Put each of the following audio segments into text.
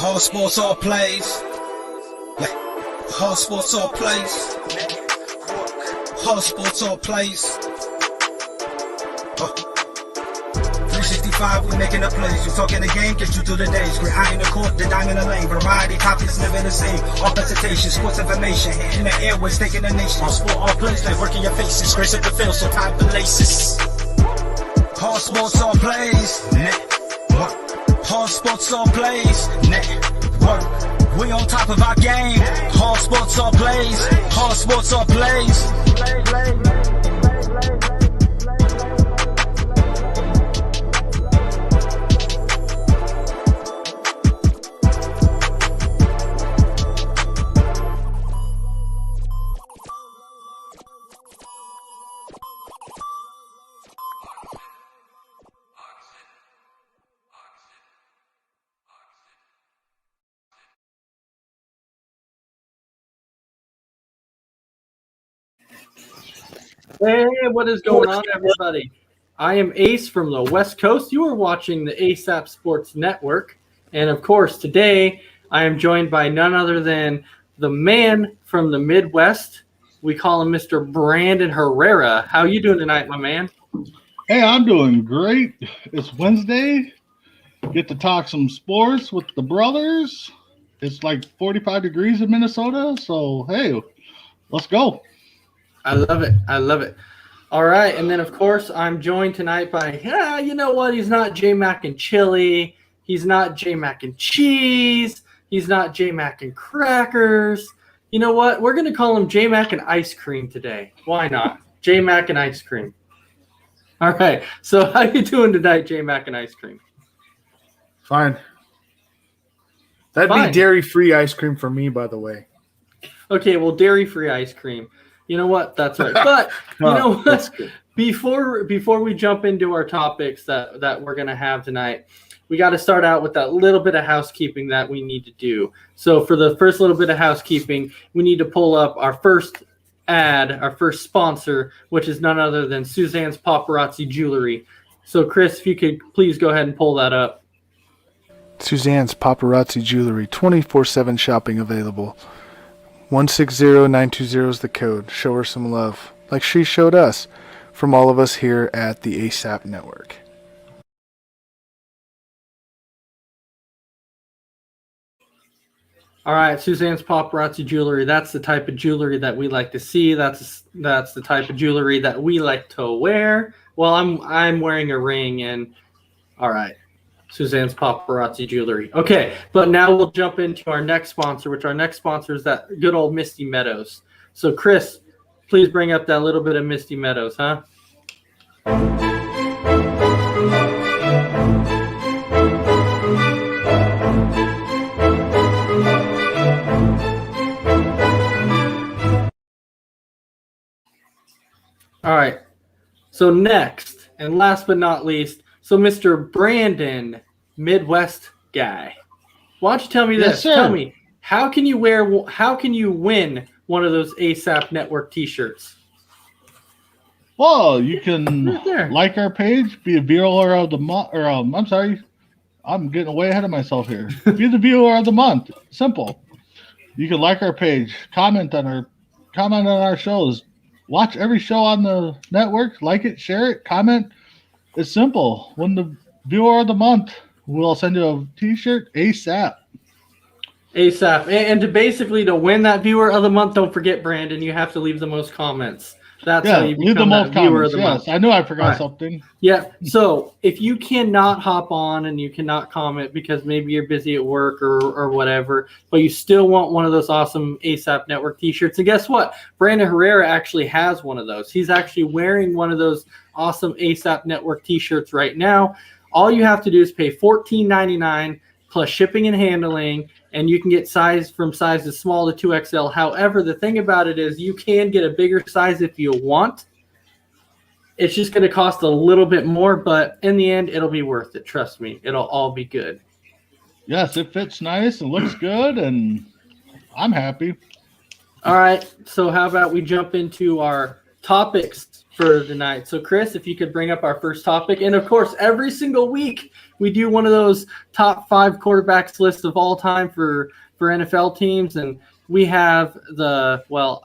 All sports, all plays. All sports, all plays. All sports, all plays. 365, we making the plays. You talking the game, get you through the days. Great eye in the court, the dime in the lane. Variety topics never the same. All presentation, sports information. In the airways, taking the nation. All sport, all plays, like working your faces. Grace up the field, so tie the laces. All sports, all plays. Network. All sports, all plays. Network. We on top of our game. All sports, all plays. All sports, all plays. Hey, what is going on, everybody? I am Ace from the West Coast. You are watching the ASAP Sports Network. And, of course, today I am joined by none other than the man from the Midwest. We call him Mr. Brandon Herrera. How you doing tonight, my man? Hey, I'm doing great. It's Wednesday. Get to talk some sports with the brothers. It's like 45 degrees in Minnesota. So, hey, let's go. I love it. I love it. All right. And then, of course, I'm joined tonight by, you know what? He's not J Mac and Chili. He's not J Mac and Cheese. He's not J Mac and Crackers. You know what? We're going to call him J Mac and Ice Cream today. Why not? J Mac and Ice Cream. All right. So how you doing tonight, J Mac and Ice Cream? Fine. That'd be dairy-free ice cream for me, by the way. Okay, well, dairy-free ice cream. You know what? That's right. But you know what? Before we jump into our topics that we're going to have tonight, we got to start out with that little bit of housekeeping that we need to do. So for the first little bit of housekeeping, we need to pull up our first ad, our first sponsor, which is none other than Suzanne's Paparazzi Jewelry. So Chris, if you could please go ahead and pull that up. Suzanne's Paparazzi Jewelry, 24/7 shopping available. 160920 is the code. Show her some love, like she showed us, from all of us here at the ASAP Network. All right, Suzanne's Paparazzi Jewelry. That's the type of jewelry that we like to see. That's the type of jewelry that we like to wear. Well, I'm wearing a ring, and all right. Suzanne's Paparazzi Jewelry. Okay, but now we'll jump into our next sponsor, which our next sponsor is that good old Misty Meadows. So, Chris, please bring up that little bit of Misty Meadows, huh? All right, so next, and last but not least, so Mr. Brandon, Midwest guy, why don't you tell me this? Yes, tell me, how can you win one of those ASAP Network t-shirts? Well, you can Right like our page, be a viewer of the month, or I'm sorry, I'm getting way ahead of myself here. Be the viewer of the month. Simple. You can like our page, comment on our shows, watch every show on the network, like it, share it, comment. It's simple. Win the viewer of the month, we'll send you a t-shirt ASAP. ASAP. And to win that viewer of the month, don't forget, Brandon, you have to leave the most comments. That's how you become that viewer of the month. I knew I forgot something. Yeah. So if you cannot hop on and you cannot comment because maybe you're busy at work or whatever, but you still want one of those awesome ASAP Network t-shirts, and guess what? Brandon Herrera actually has one of those. He's actually wearing one of those awesome ASAP Network t-shirts right now. All you have to do is pay $14.99 plus shipping and handling, and you can get from sizes small to 2XL. However, the thing about it is you can get a bigger size if you want. It's just going to cost a little bit more, but in the end, it'll be worth it. Trust me, it'll all be good. Yes, it fits nice and looks good, and I'm happy. All right, so how about we jump into our topics for the night. So, Chris, if you could bring up our first topic. And, of course, every single week we do one of those top 5 quarterbacks lists of all time for NFL teams, and we have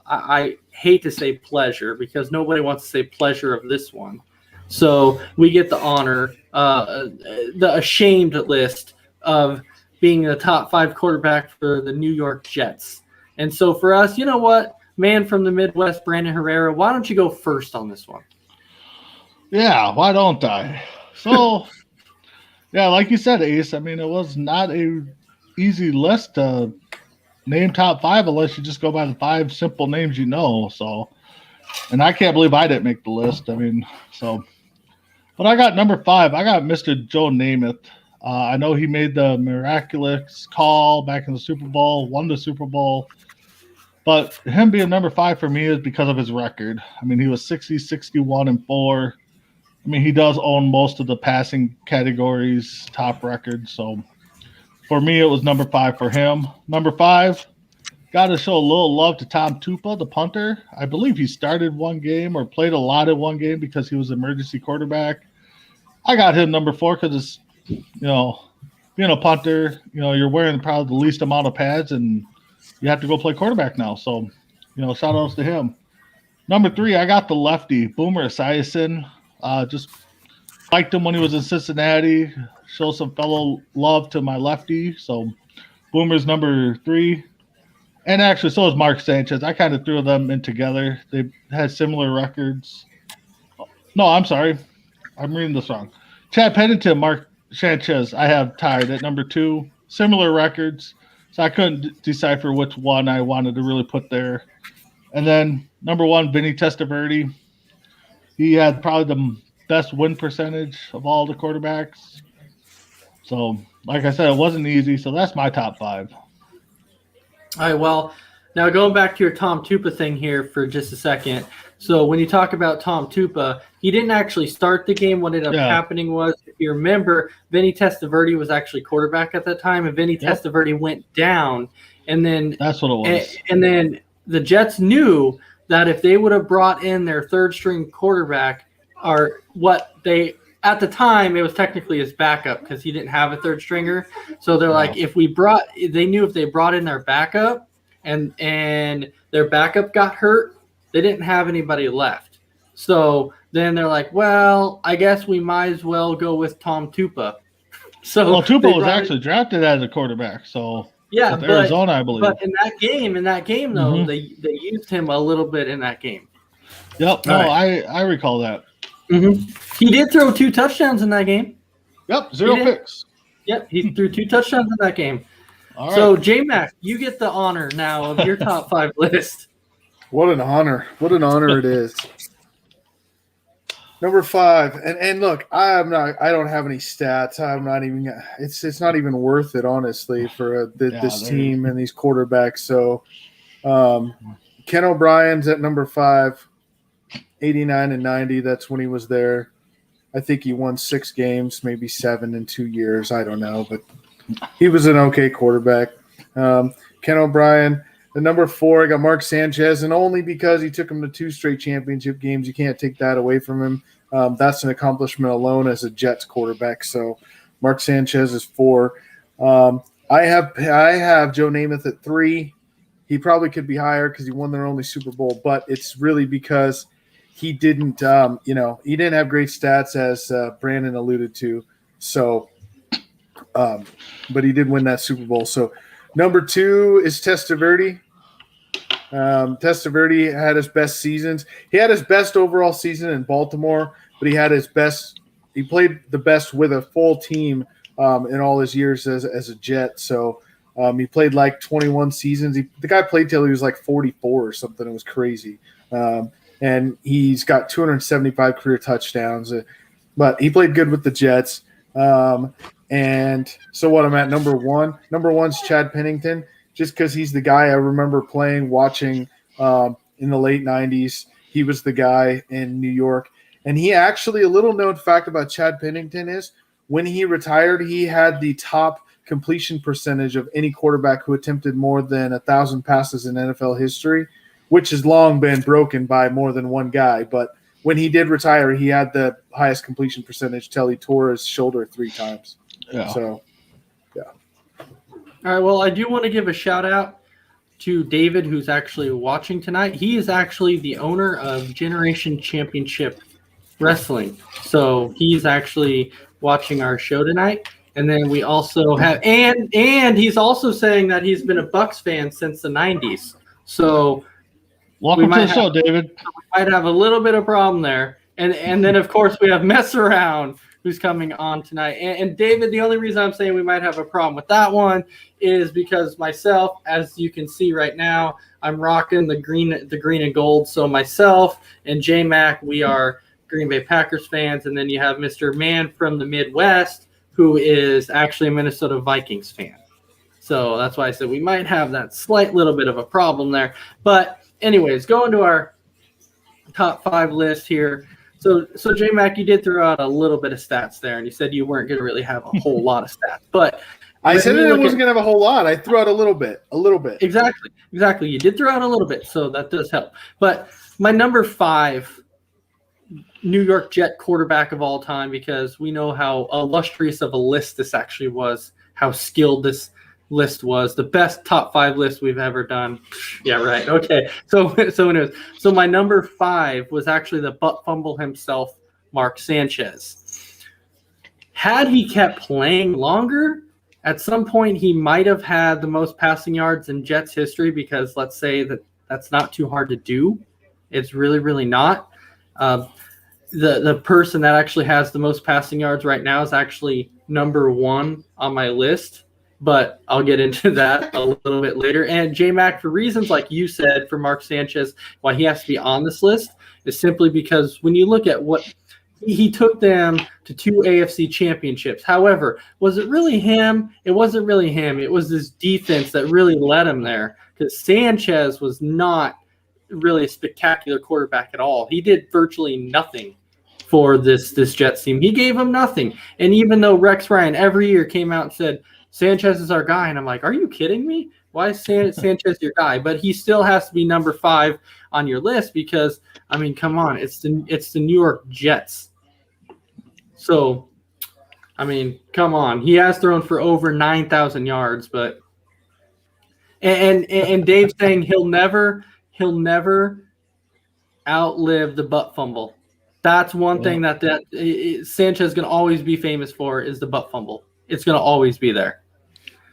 I hate to say pleasure because nobody wants to say pleasure of this one. So we get the honor, the ashamed list of being the top 5 quarterback for the New York Jets. And so for us, you know what, man from the Midwest, Brandon Herrera, why don't you go first on this one? Yeah, why don't I? So, yeah, like you said, Ace, I mean, it was not a easy list to name top 5 unless you just go by the 5 simple names you know. So, and I can't believe I didn't make the list. I mean, but I got number 5. I got Mr. Joe Namath. I know he made the miraculous call back in the Super Bowl, won the Super Bowl. But him being number 5 for me is because of his record. I mean, he was 60, 61, and 4. I mean, he does own most of the passing categories, top records. So for me, it was number 5 for him. Number 5, got to show a little love to Tom Tupa, the punter. I believe he started one game or played a lot in one game because he was emergency quarterback. I got him number 4 because it's, being a punter, you're wearing probably the least amount of pads and you have to go play quarterback now. So, shout outs to him. Number 3, I got the lefty, Boomer Esiason. Just liked him when he was in Cincinnati. Show some fellow love to my lefty. So Boomer's number 3. And actually, so is Mark Sanchez. I kind of threw them in together. They had similar records. No, I'm sorry. I'm reading this wrong. Chad Pennington, Mark Sanchez, I have tied at number 2. Similar records. So I couldn't decipher which one I wanted to really put there. And then number 1, Vinny Testaverde. He had probably the best win percentage of all the quarterbacks. So, like I said, it wasn't easy. So that's my top 5. All right, well, now going back to your Tom Tupa thing here for just a second. So when you talk about Tom Tupa, he didn't actually start the game. What ended up happening was, if you remember, Vinny Testaverde was actually quarterback at that time, and Vinny Testaverde went down. And then that's what it was. And then the Jets knew that if they would have brought in their third-string quarterback, or what they – at the time, it was technically his backup because he didn't have a third stringer. So they're like, they knew if they brought in their backup and their backup got hurt, they didn't have anybody left. So then they're like, well, I guess we might as well go with Tom Tupa. So Tupa was actually drafted as a quarterback. So yeah, with Arizona, I believe. But in that game though, they used him a little bit in that game. Yep. No, right. I recall that. Mm-hmm. He did throw 2 touchdowns in that game. Yep, 0 picks. Yep, he threw 2 touchdowns in that game. All right. So, J-Mac, you get the honor now of your top 5 list. What an honor. What an honor it is. Number 5. And look, I don't have any stats. I'm not even – it's not even worth it, honestly, for this team and these quarterbacks. So, Ken O'Brien's at number 5. 89 and 90, that's when he was there. I think he won 6 games, maybe 7 in 2 years. I don't know, but he was an okay quarterback. Ken O'Brien. The number 4, I got Mark Sanchez, and only because he took him to 2 straight championship games. You can't take that away from him. That's an accomplishment alone as a Jets quarterback. So Mark Sanchez is 4. I have Joe Namath at 3. He probably could be higher because he won their only Super Bowl, but it's really because he didn't, he didn't have great stats, as Brandon alluded to. So, but he did win that Super Bowl. So, number 2 is Testaverde. Testaverde had his best seasons. He had his best overall season in Baltimore, but he had his best. He played the best with a full team in all his years as a Jet. So, he played like 21 seasons. The guy played till he was like 44 or something. It was crazy. And he's got 275 career touchdowns. But he played good with the Jets. And so what I'm at number 1. Number 1's Chad Pennington, just because he's the guy I remember watching in the late 90s. He was the guy in New York. And he actually, a little known fact about Chad Pennington is when he retired, he had the top completion percentage of any quarterback who attempted more than 1,000 passes in NFL history, which has long been broken by more than one guy. But when he did retire, he had the highest completion percentage till he tore his shoulder 3 times. Yeah. So, All right. Well, I do want to give a shout out to David, who's actually watching tonight. He is actually the owner of Generation Championship Wrestling. So he's actually watching our show tonight. And then we also have, and he's also saying that he's been a Bucks fan since the 90s. So Welcome to the show, David. We might have a little bit of problem there. And then, of course, we have Mess Around, who's coming on tonight. And David, the only reason I'm saying we might have a problem with that one is because myself, as you can see right now, I'm rocking the green and gold. So myself and J-Mac, we are Green Bay Packers fans. And then you have Mr. Man from the Midwest, who is actually a Minnesota Vikings fan. So that's why I said we might have that slight little bit of a problem there. But anyways, going to our top 5 list here. So J-Mac, you did throw out a little bit of stats there, and you said you weren't going to really have a whole lot of stats. But I said it wasn't going to have a whole lot. I threw out a little bit. Exactly. You did throw out a little bit, so that does help. But my number 5 New York Jet quarterback of all time, because we know how illustrious of a list this actually was, how skilled this list was, the best top 5 list we've ever done. Yeah, right. Okay. So anyways, so my number 5 was actually the butt fumble himself, Mark Sanchez. Had he kept playing longer, at some point he might have had the most passing yards in Jets history, because let's say that's not too hard to do. It's really, really not. The person that actually has the most passing yards right now is actually number 1 on my list. But I'll get into that a little bit later. And J-Mac, for reasons like you said, for Mark Sanchez, why he has to be on this list is simply because when you look at what he took them to 2 AFC championships. However, was it really him? It wasn't really him. It was this defense that really led him there, because Sanchez was not really a spectacular quarterback at all. He did virtually nothing for this Jets team. He gave them nothing. And even though Rex Ryan every year came out and said, Sanchez is our guy. And I'm like, are you kidding me? Why is Sanchez your guy? But he still has to be number 5 on your list because, I mean, come on. It's the New York Jets. So, I mean, come on. He has thrown for over 9,000 yards. But and Dave's saying he'll never outlive the butt fumble. That's one thing that Sanchez is going to always be famous for is the butt fumble. It's going to always be there.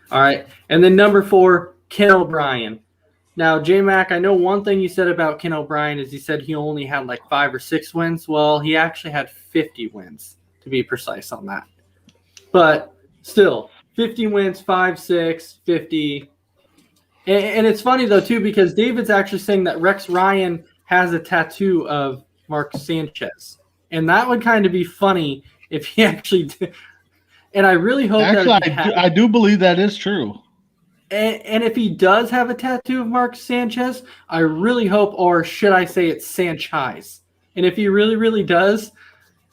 All right. And then number 4, Ken O'Brien. Now, J-Mac, I know one thing you said about Ken O'Brien is he said he only had like 5 or 6 wins. Well, he actually had 50 wins, to be precise on that. But still, 50 wins, 5, 6, 50. And it's funny, though, too, because David's actually saying that Rex Ryan has a tattoo of Mark Sanchez. And that would kind of be funny if he actually did. And I really hope I do believe that is true. And if he does have a tattoo of Mark Sanchez, I really hope, or should I say it's Sanchez. And if he really, really does,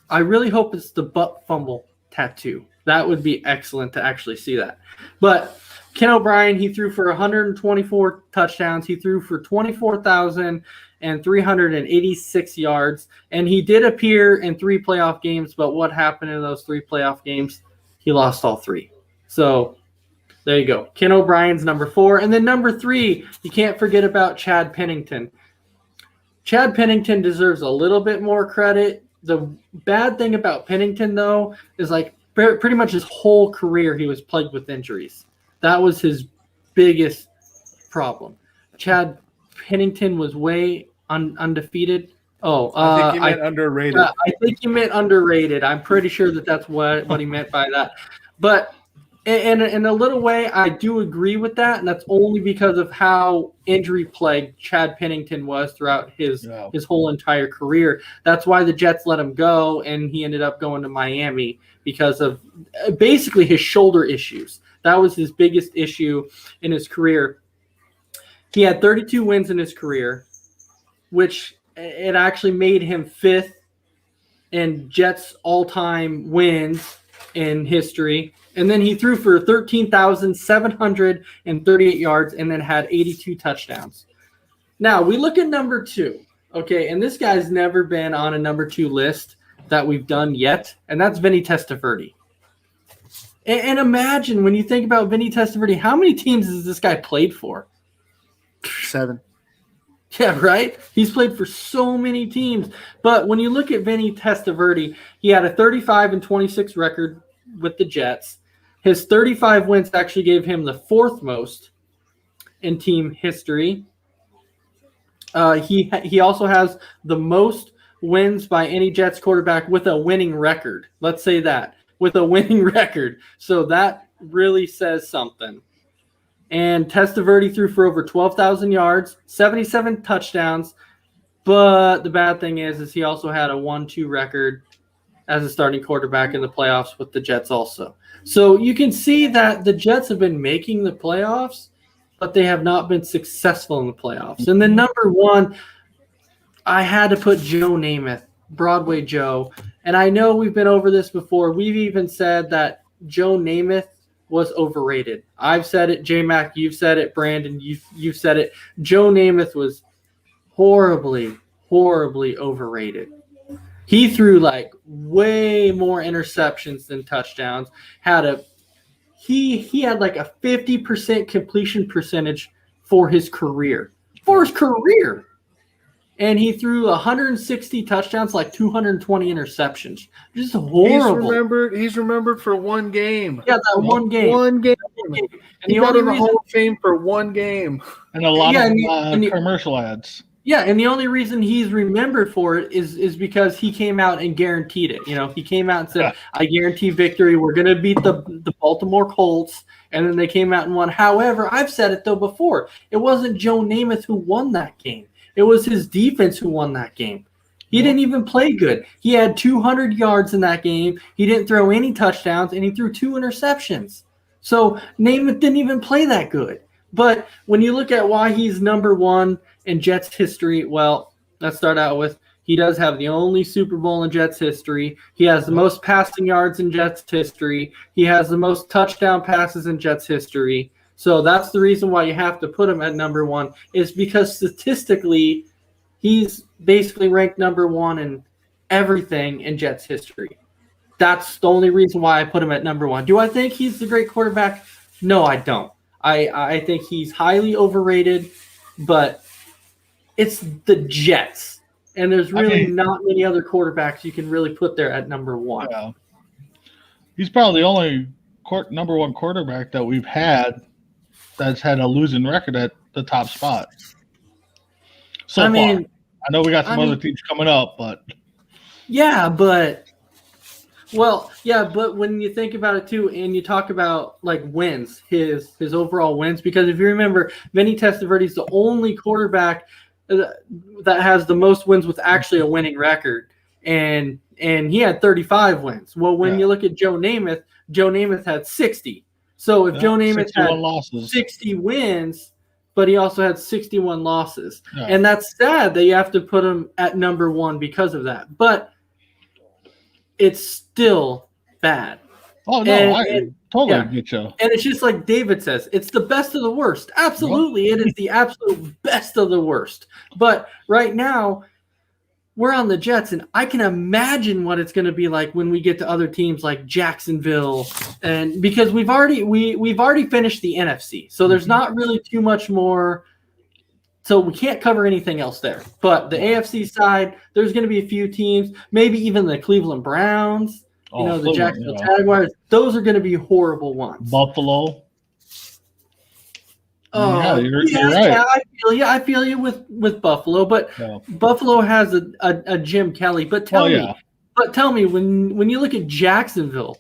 I really hope it's the butt fumble tattoo. That would be excellent to actually see that. But Ken O'Brien, he threw for 124 touchdowns. He threw for 24,386 yards. And he did appear in 3 playoff games, but what happened in those 3 playoff games? He lost all 3. So there you go. Ken O'Brien's number 4. And then number 3, you can't forget about Chad Pennington. Chad Pennington deserves a little bit more credit. The bad thing about Pennington, though, is like pretty much his whole career he was plagued with injuries. That was his biggest problem. Chad Pennington was way undefeated. Oh, I think you meant underrated. I think you meant underrated. I'm pretty sure that's what he meant by that. But in a little way, I do agree with that, and that's only because of how injury-plagued Chad Pennington was throughout his whole entire career. That's why the Jets let him go, and he ended up going to Miami because of basically his shoulder issues. That was his biggest issue in his career. He had 32 wins in his career, which it actually made him 5th in Jets all-time wins in history. And then he threw for 13,738 yards and then had 82 touchdowns. Now, we look at number 2, okay, and this guy's never been on a number 2 list that we've done yet, and that's Vinny Testaverde. And imagine when you think about Vinny Testaverde, how many teams has this guy played for? 7. Yeah, right? He's played for so many teams. But when you look at Vinny Testaverde, he had a 35-26 record with the Jets. His 35 wins actually gave him the 4th most in team history. He also has the most wins by any Jets quarterback with a winning record. Let's say that, with a winning record. So that really says something. And Testaverde threw for over 12,000 yards, 77 touchdowns. But the bad thing is he also had a 1-2 record as a starting quarterback in the playoffs with the Jets also. So you can see that the Jets have been making the playoffs, but they have not been successful in the playoffs. And then number 1, I had to put Joe Namath, Broadway Joe. And I know we've been over this before. We've even said that Joe Namath was overrated. I've said it. J-Mac, you've said it. Brandon, you've said it. Joe Namath was horribly, horribly overrated. He threw like way more interceptions than touchdowns. He had like a 50% completion percentage for his career. And he threw 160 touchdowns, like 220 interceptions. Just horrible. He's remembered for one game. Yeah, that one game. One game. And he got in the Hall of Fame for one game. And a lot of commercial ads. Yeah, and the only reason he's remembered for it is because he came out and guaranteed it. You know, he came out and said, I guarantee victory. We're going to beat the Baltimore Colts. And then they came out and won. However, I've said it, though, before. It wasn't Joe Namath who won that game. It was his defense who won that game. He didn't even play good. He had 200 yards in that game. He didn't throw any touchdowns, and he threw 2 interceptions. So Namath didn't even play that good. But when you look at why he's number 1 in Jets history, well, let's start out with he does have the only Super Bowl in Jets history. He has the most passing yards in Jets history. He has the most touchdown passes in Jets history. So that's the reason why you have to put him at number 1, is because statistically he's basically ranked number 1 in everything in Jets history. That's the only reason why I put him at number 1. Do I think he's the great quarterback? No, I don't. I think he's highly overrated, but it's the Jets. And there's really not many other quarterbacks you can really put there at number 1. Yeah. He's probably the only number 1 quarterback that we've had that's had a losing record at the top spot. So far. I know we got some other teams coming up, but but when you think about it too, and you talk about like wins, his overall wins, because if you remember, Vinny Testaverde is the only quarterback that has the most wins with actually a winning record, and he had 35 wins. Well, when you look at Joe Namath had 60. So if Joe Namath had 60 wins, but he also had 61 losses. Yeah. And that's sad that you have to put him at number 1 because of that. But it's still bad. Oh, no, I totally get you. And it's just like David says, it's the best of the worst. Absolutely, it is the absolute best of the worst. But right now, we're on the Jets, and I can imagine what it's going to be like when we get to other teams like Jacksonville, and because we've already finished the NFC, so there's not really too much more. So we can't cover anything else there. But the AFC side, there's going to be a few teams, maybe even the Cleveland Browns, the Jacksonville Jaguars. Those are going to be horrible ones. Buffalo. Oh, you're right. I feel you with Buffalo, but Buffalo has a Jim Kelly. But tell me, when you look at Jacksonville,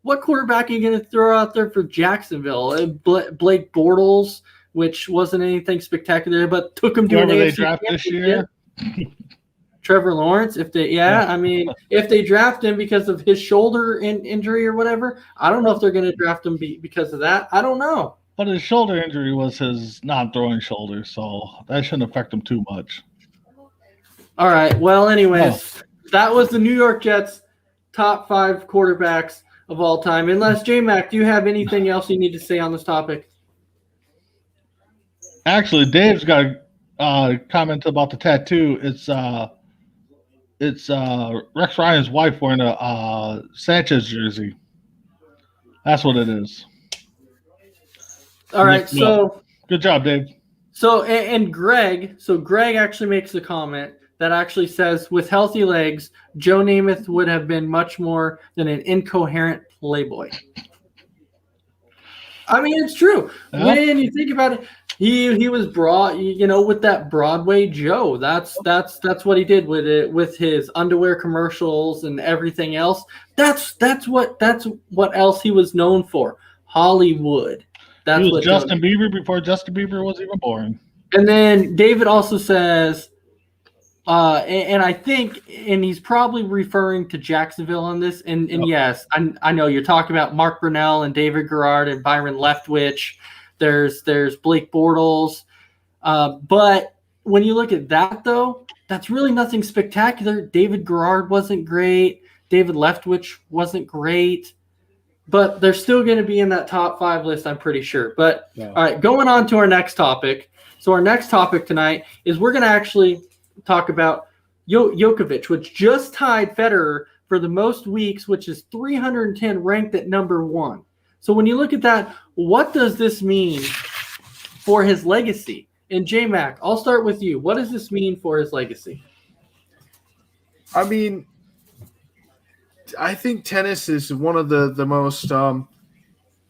what quarterback are you going to throw out there for Jacksonville? Blake Bortles, which wasn't anything spectacular, but took him to an AFC draft this year. Trevor Lawrence, if they draft him because of his shoulder injury or whatever, I don't know if they're going to draft him because of that. I don't know. But his shoulder injury was his non-throwing shoulder, so that shouldn't affect him too much. All right. Well, anyways, that was the New York Jets' top 5 quarterbacks of all time. Unless, J-Mac, do you have anything else you need to say on this topic? Actually, Dave's got a comment about the tattoo. It's Rex Ryan's wife wearing a Sanchez jersey. That's what it is. All right, so good job, Dave. So and Greg actually makes a comment that actually says, with healthy legs, Joe Namath would have been much more than an incoherent playboy. I mean, it's true. Yeah. When you think about it, he was broad, with that Broadway Joe. That's what he did with it, with his underwear commercials and everything else. That's what else he was known for. Hollywood. That's he was Justin Bieber before Justin Bieber was even born. And then David also says, and I think, and he's probably referring to Jacksonville on this. And yes, I know you're talking about Mark Brunell and David Garrard and Byron Leftwich. There's Blake Bortles. But when you look at that, though, that's really nothing spectacular. David Garrard wasn't great. David Leftwich wasn't great. But they're still going to be in that top 5 list, I'm pretty sure. But, All right, going on to our next topic. So our next topic tonight is we're going to actually talk about Djokovic, which just tied Federer for the most weeks, which is 310, ranked at number 1. So when you look at that, what does this mean for his legacy? And J-Mac, I'll start with you. What does this mean for his legacy? I mean, I think tennis is one of the most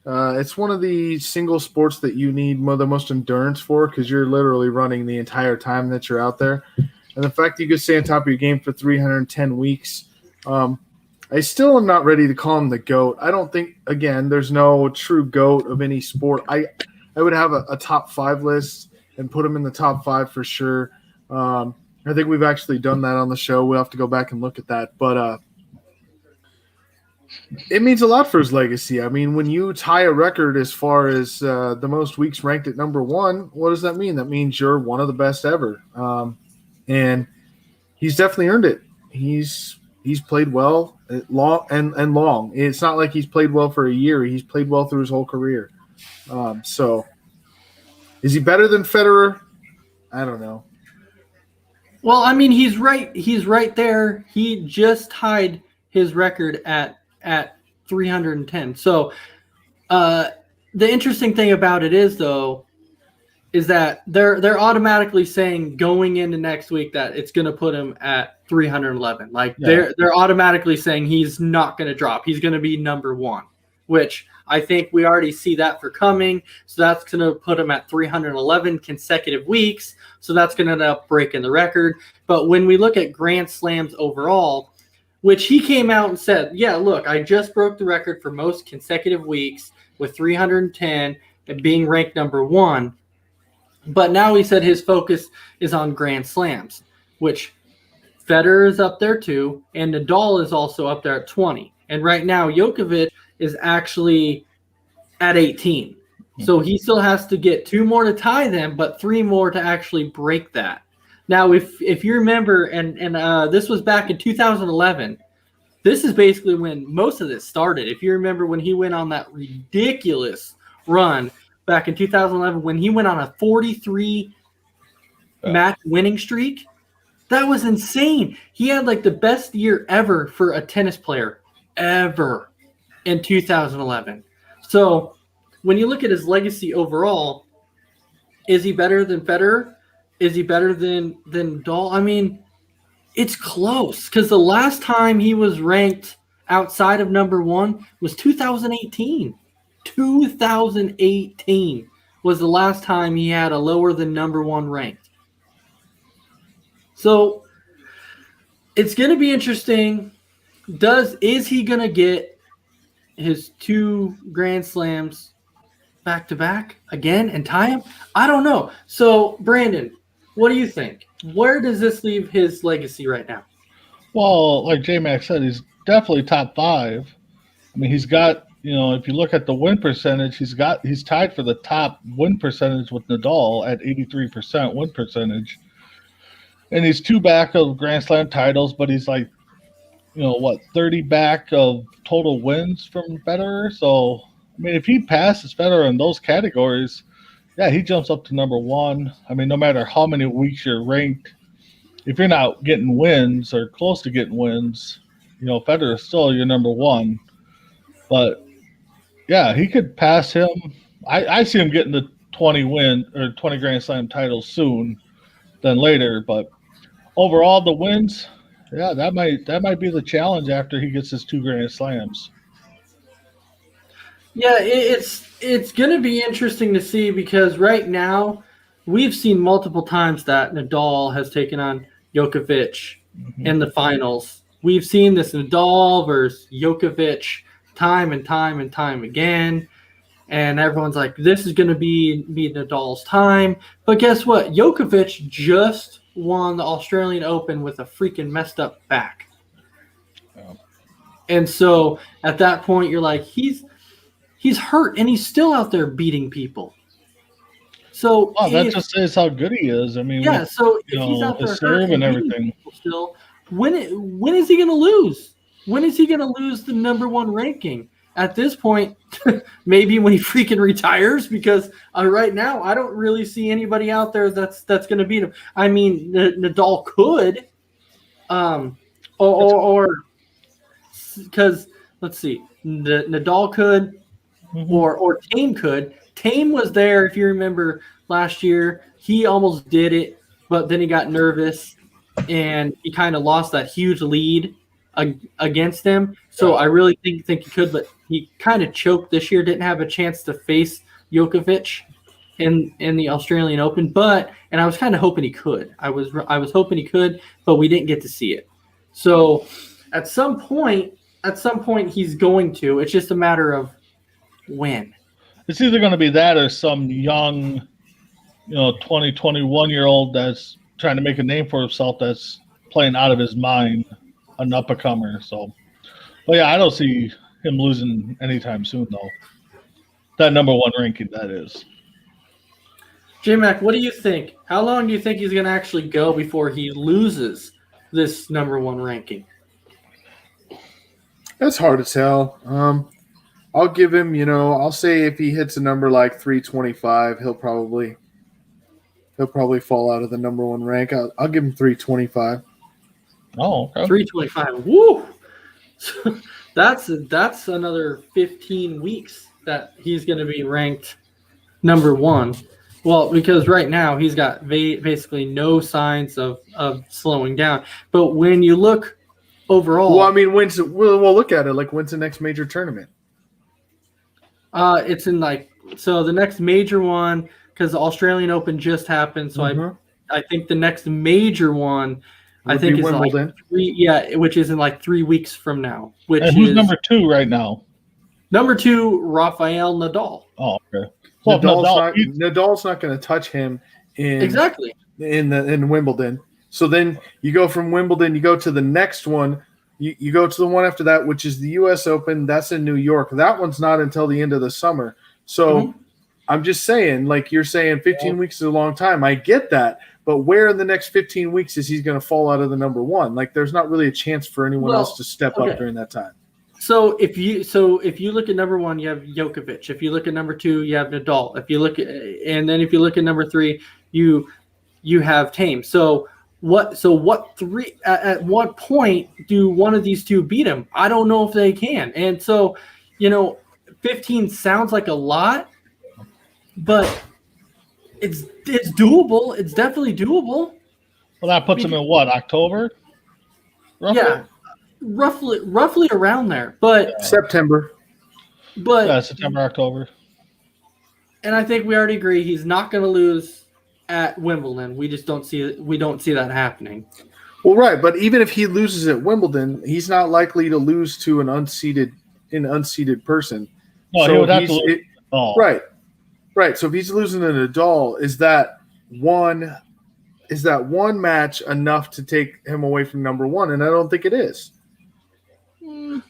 it's one of the single sports that you need the most endurance for, because you're literally running the entire time that you're out there. And the fact that you could stay on top of your game for 310 weeks, I still am not ready to call him the GOAT. I don't think, again, there's no true GOAT of any sport. I would have a top 5 list and put him in the top 5 for sure. I think we've actually done that on the show. We'll have to go back and look at that. But it means a lot for his legacy. I mean, when you tie a record as far as the most weeks ranked at number 1, what does that mean? That means you're one of the best ever. And he's definitely earned it. He's played well long. It's not like he's played well for a year. He's played well through his whole career. So is he better than Federer? I don't know. Well, I mean, he's right. He's right there. He just tied his record at 310. So the interesting thing about it is, though, is that they're automatically saying going into next week that it's going to put him at 311. Like they're automatically saying he's not going to drop. He's going to be number 1, which I think we already see that for coming. So that's going to put him at 311 consecutive weeks. So that's going to end up breaking the record. But when we look at Grand Slams overall, which he came out and said, yeah, look, I just broke the record for most consecutive weeks with 310 and being ranked number 1. But now he said his focus is on Grand Slams, which Federer is up there too, and Nadal is also up there at 20. And right now, Djokovic is actually at 18. So he still has to get 2 more to tie them, but 3 more to actually break that. Now, if you remember, and this was back in 2011, this is basically when most of this started. If you remember when he went on that ridiculous run back in 2011, when he went on a 43 match winning streak, that was insane. He had like the best year ever for a tennis player ever in 2011. So when you look at his legacy overall, is he better than Federer? Is he better than Nadal? I mean, it's close, because the last time he was ranked outside of number 1 was 2018. 2018 was the last time he had a lower than number 1 ranked. So it's going to be interesting. Is he going to get his 2 Grand Slams back to back again and tie him? I don't know. So Brandon, what do you think? Where does this leave his legacy right now? Well, like J-Mac said, he's definitely top 5. I mean, he's got, if you look at the win percentage, he's tied for the top win percentage with Nadal at 83% win percentage. And he's 2 back of Grand Slam titles, but he's like, 30 back of total wins from Federer. So, I mean, if he passes Federer in those categories, yeah, he jumps up to number 1. I mean, no matter how many weeks you're ranked, if you're not getting wins or close to getting wins, Federer is still your number 1. But Yeah, he could pass him. I see him getting the 20 Grand Slam titles soon than later. But overall, the wins, yeah, that might be the challenge after he gets his 2 Grand Slams. Yeah, it's going to be interesting to see because right now we've seen multiple times that Nadal has taken on Djokovic in the finals. We've seen this Nadal versus Djokovic time and time and time again. And everyone's like, this is going to be Nadal's time. But guess what? Djokovic just won the Australian Open with a freaking messed up back. Oh. And so at that point, you're like, he's hurt and he's still out there beating people. So that just says how good he is. I mean, yeah. So if he's out there his serve and everything, still, when is he going to lose? When is he going to lose the number 1 ranking? At this point, maybe when he freaking retires, because right now I don't really see anybody out there that's going to beat him. I mean, Nadal could, or because let's see, Nadal could, or Tame could. Tame was there, if you remember last year. He almost did it, but then he got nervous and he kind of lost that huge lead against him. So I really think he could, but he kind of choked this year. Didn't have a chance to face Djokovic in the Australian Open, and I was kind of hoping he could. I was hoping he could, but we didn't get to see it. So at some point he's going to. It's just a matter of when. It's either going to be that or some young, 20, 21-year-old that's trying to make a name for himself that's playing out of his mind, an up-and-comer. So, but yeah, I don't see him losing anytime soon, though. That number 1 ranking, that is. J-Mac, what do you think? How long do you think he's going to actually go before he loses this number 1 ranking? That's hard to tell. I'll give him, I'll say if he hits a number like 325, he'll probably fall out of the number 1 rank. I'll give him 325. Oh, okay. 325. Woo! That's another 15 weeks that he's going to be ranked number 1. Well, because right now he's got basically no signs of slowing down. But when you look overall, well, I mean, we'll look at it like when's the next major tournament? It's in the next major one, because the Australian Open just happened. So I think the next major one is Wimbledon. Which is in 3 weeks from now. And who's number 2 right now? Number 2, Rafael Nadal. Oh, okay. Well, Nadal's not going to touch him in Wimbledon. So then you go from Wimbledon, you go to the next one. You go to the one after that, which is the U.S. Open. That's in New York. That one's not until the end of the summer. So I'm just saying, like you're saying, 15 weeks is a long time. I get that. But where in the next 15 weeks is he going to fall out of the number 1? Like, there's not really a chance for anyone else to step up during that time. So if you look at number 1, you have Djokovic. If you look at number 2, you have Nadal. If you look at number 3, you have Tame. So what 3 at what point do one of these 2 beat him? I don't know if they can. And so, 15 sounds like a lot, but it's doable. It's definitely doable. Well, that puts him in what, October? Roughly? Yeah, roughly around there. But September. But yeah, September, October. And I think we already agree he's not going to lose at Wimbledon. We just don't see that happening. Well, right, but even if he loses at Wimbledon, he's not likely to lose to an unseeded person. No, so he would have to lose. Right. So if he's losing to Nadal, is that one match enough to take him away from number 1? And I don't think it is.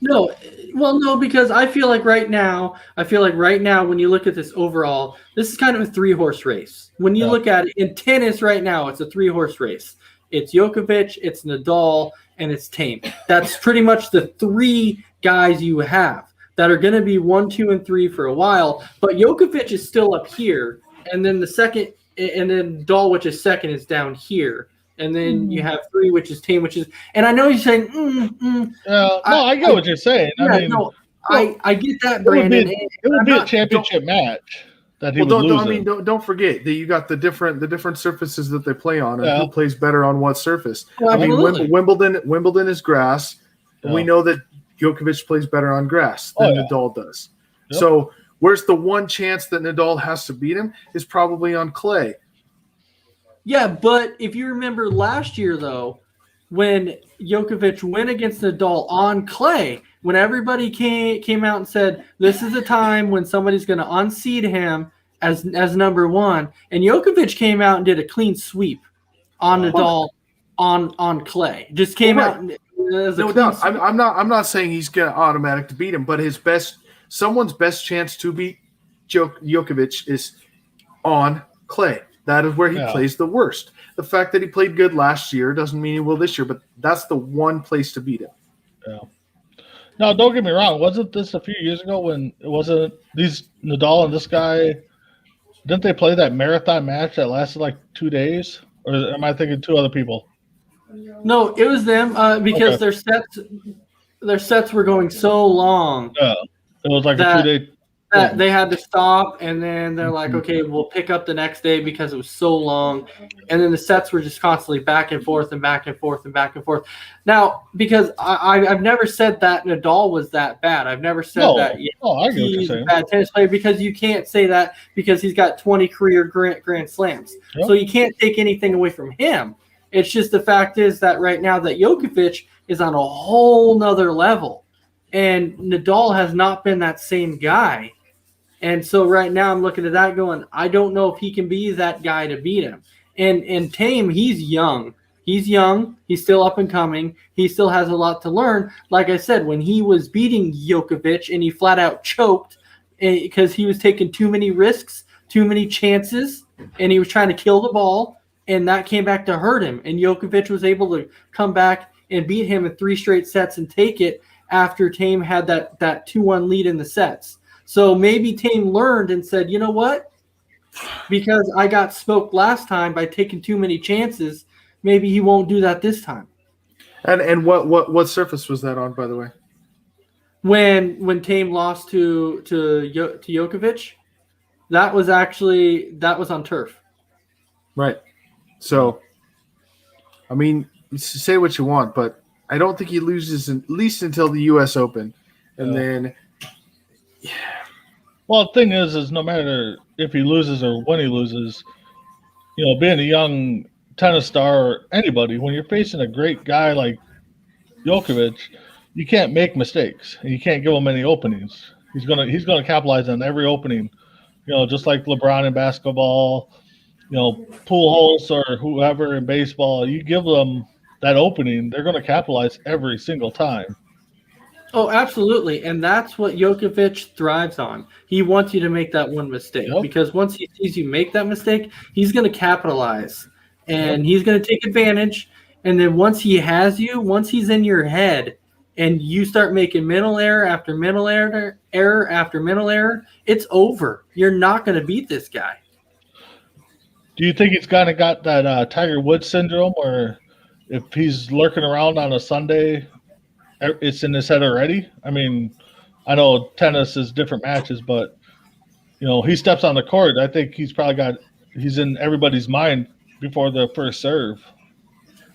No. Well, no, because I feel like right now, when you look at this overall, this is kind of a 3-horse race. When you look at it in tennis right now, it's a 3-horse race. It's Djokovic, it's Nadal, and it's Tame. That's pretty much the 3 guys you have that are going to be 1, 2, and 3 for a while. But Djokovic is still up here, and then the second, and then Nadal, which is second, is down here. And then you have 3, which is Tame, which is, and I know you're saying, no, I get what you're saying. Yeah, I get that, Brandon. It would be a championship match. That he would lose. Don't forget that you got the different surfaces that they play on, and who plays better on what surface. Well, Wimbledon is grass, and we know that Djokovic plays better on grass than Nadal does. Yep. So where's the one chance that Nadal has to beat him is probably on clay. Yeah, but if you remember last year, though, when Djokovic went against Nadal on clay, when everybody came out and said, this is a time when somebody's going to unseat him as number one, and Djokovic came out and did a clean sweep on Nadal on clay. Just came out as a no doubt. I'm not saying he's going to automatic to beat him, but someone's best chance to beat Djokovic is on clay. That is where he plays the worst. The fact that he played good last year doesn't mean he will this year, but that's the one place to beat him. Yeah. Now, don't get me wrong. Wasn't this a few years ago when it wasn't these Nadal and this guy? Didn't they play that marathon match that lasted like 2 days? Or am I thinking two other people? No, it was them because their sets were going so long. Yeah, it was like a 2 day. That they had to stop, and then they're like, okay, we'll pick up the next day because it was so long. And then the sets were just constantly back and forth and back and forth and back and forth. Now, because I've never said that Nadal was that bad. I've never said that he's a bad tennis player, because you can't say that because he's got 20 career Grand Slams. Yep. So you can't take anything away from him. It's just the fact is that right now that Djokovic is on a whole nother level. And Nadal has not been that same guy. And so right now I'm looking at that going, I don't know if he can be that guy to beat him. And Tame, he's young. He's young. He's still up and coming. He still has a lot to learn. Like I said, when he was beating Djokovic and he flat out choked because he was taking too many risks, too many chances, and he was trying to kill the ball, and that came back to hurt him. And Djokovic was able to come back and beat him in 3 straight sets and take it after Tame had that 2-1 lead in the sets. So maybe Tame learned and said, you know what? Because I got smoked last time by taking too many chances, maybe he won't do that this time. And what surface was that on, by the way? When Tame lost to Djokovic, that was on turf. Right. So, I mean, say what you want, but I don't think he loses at least until the U.S. Open, and then. Yeah. Well, the thing is no matter if he loses or when he loses, being a young tennis star or anybody, when you're facing a great guy like Djokovic, you can't make mistakes and you can't give him any openings. He's gonna capitalize on every opening, just like LeBron in basketball, Pujols or whoever in baseball. You give them that opening, they're gonna capitalize every single time. Oh, absolutely. And that's what Djokovic thrives on. He wants you to make that one mistake because once he sees you make that mistake, he's going to capitalize and he's going to take advantage. And then once he has you, once he's in your head and you start making mental error after mental error after mental error, it's over. You're not going to beat this guy. Do you think he's kind of got that Tiger Woods syndrome where if he's lurking around on a Sunday – it's in his head already? I mean, I know tennis is different matches, but, he steps on the court. I think he's in everybody's mind before the first serve.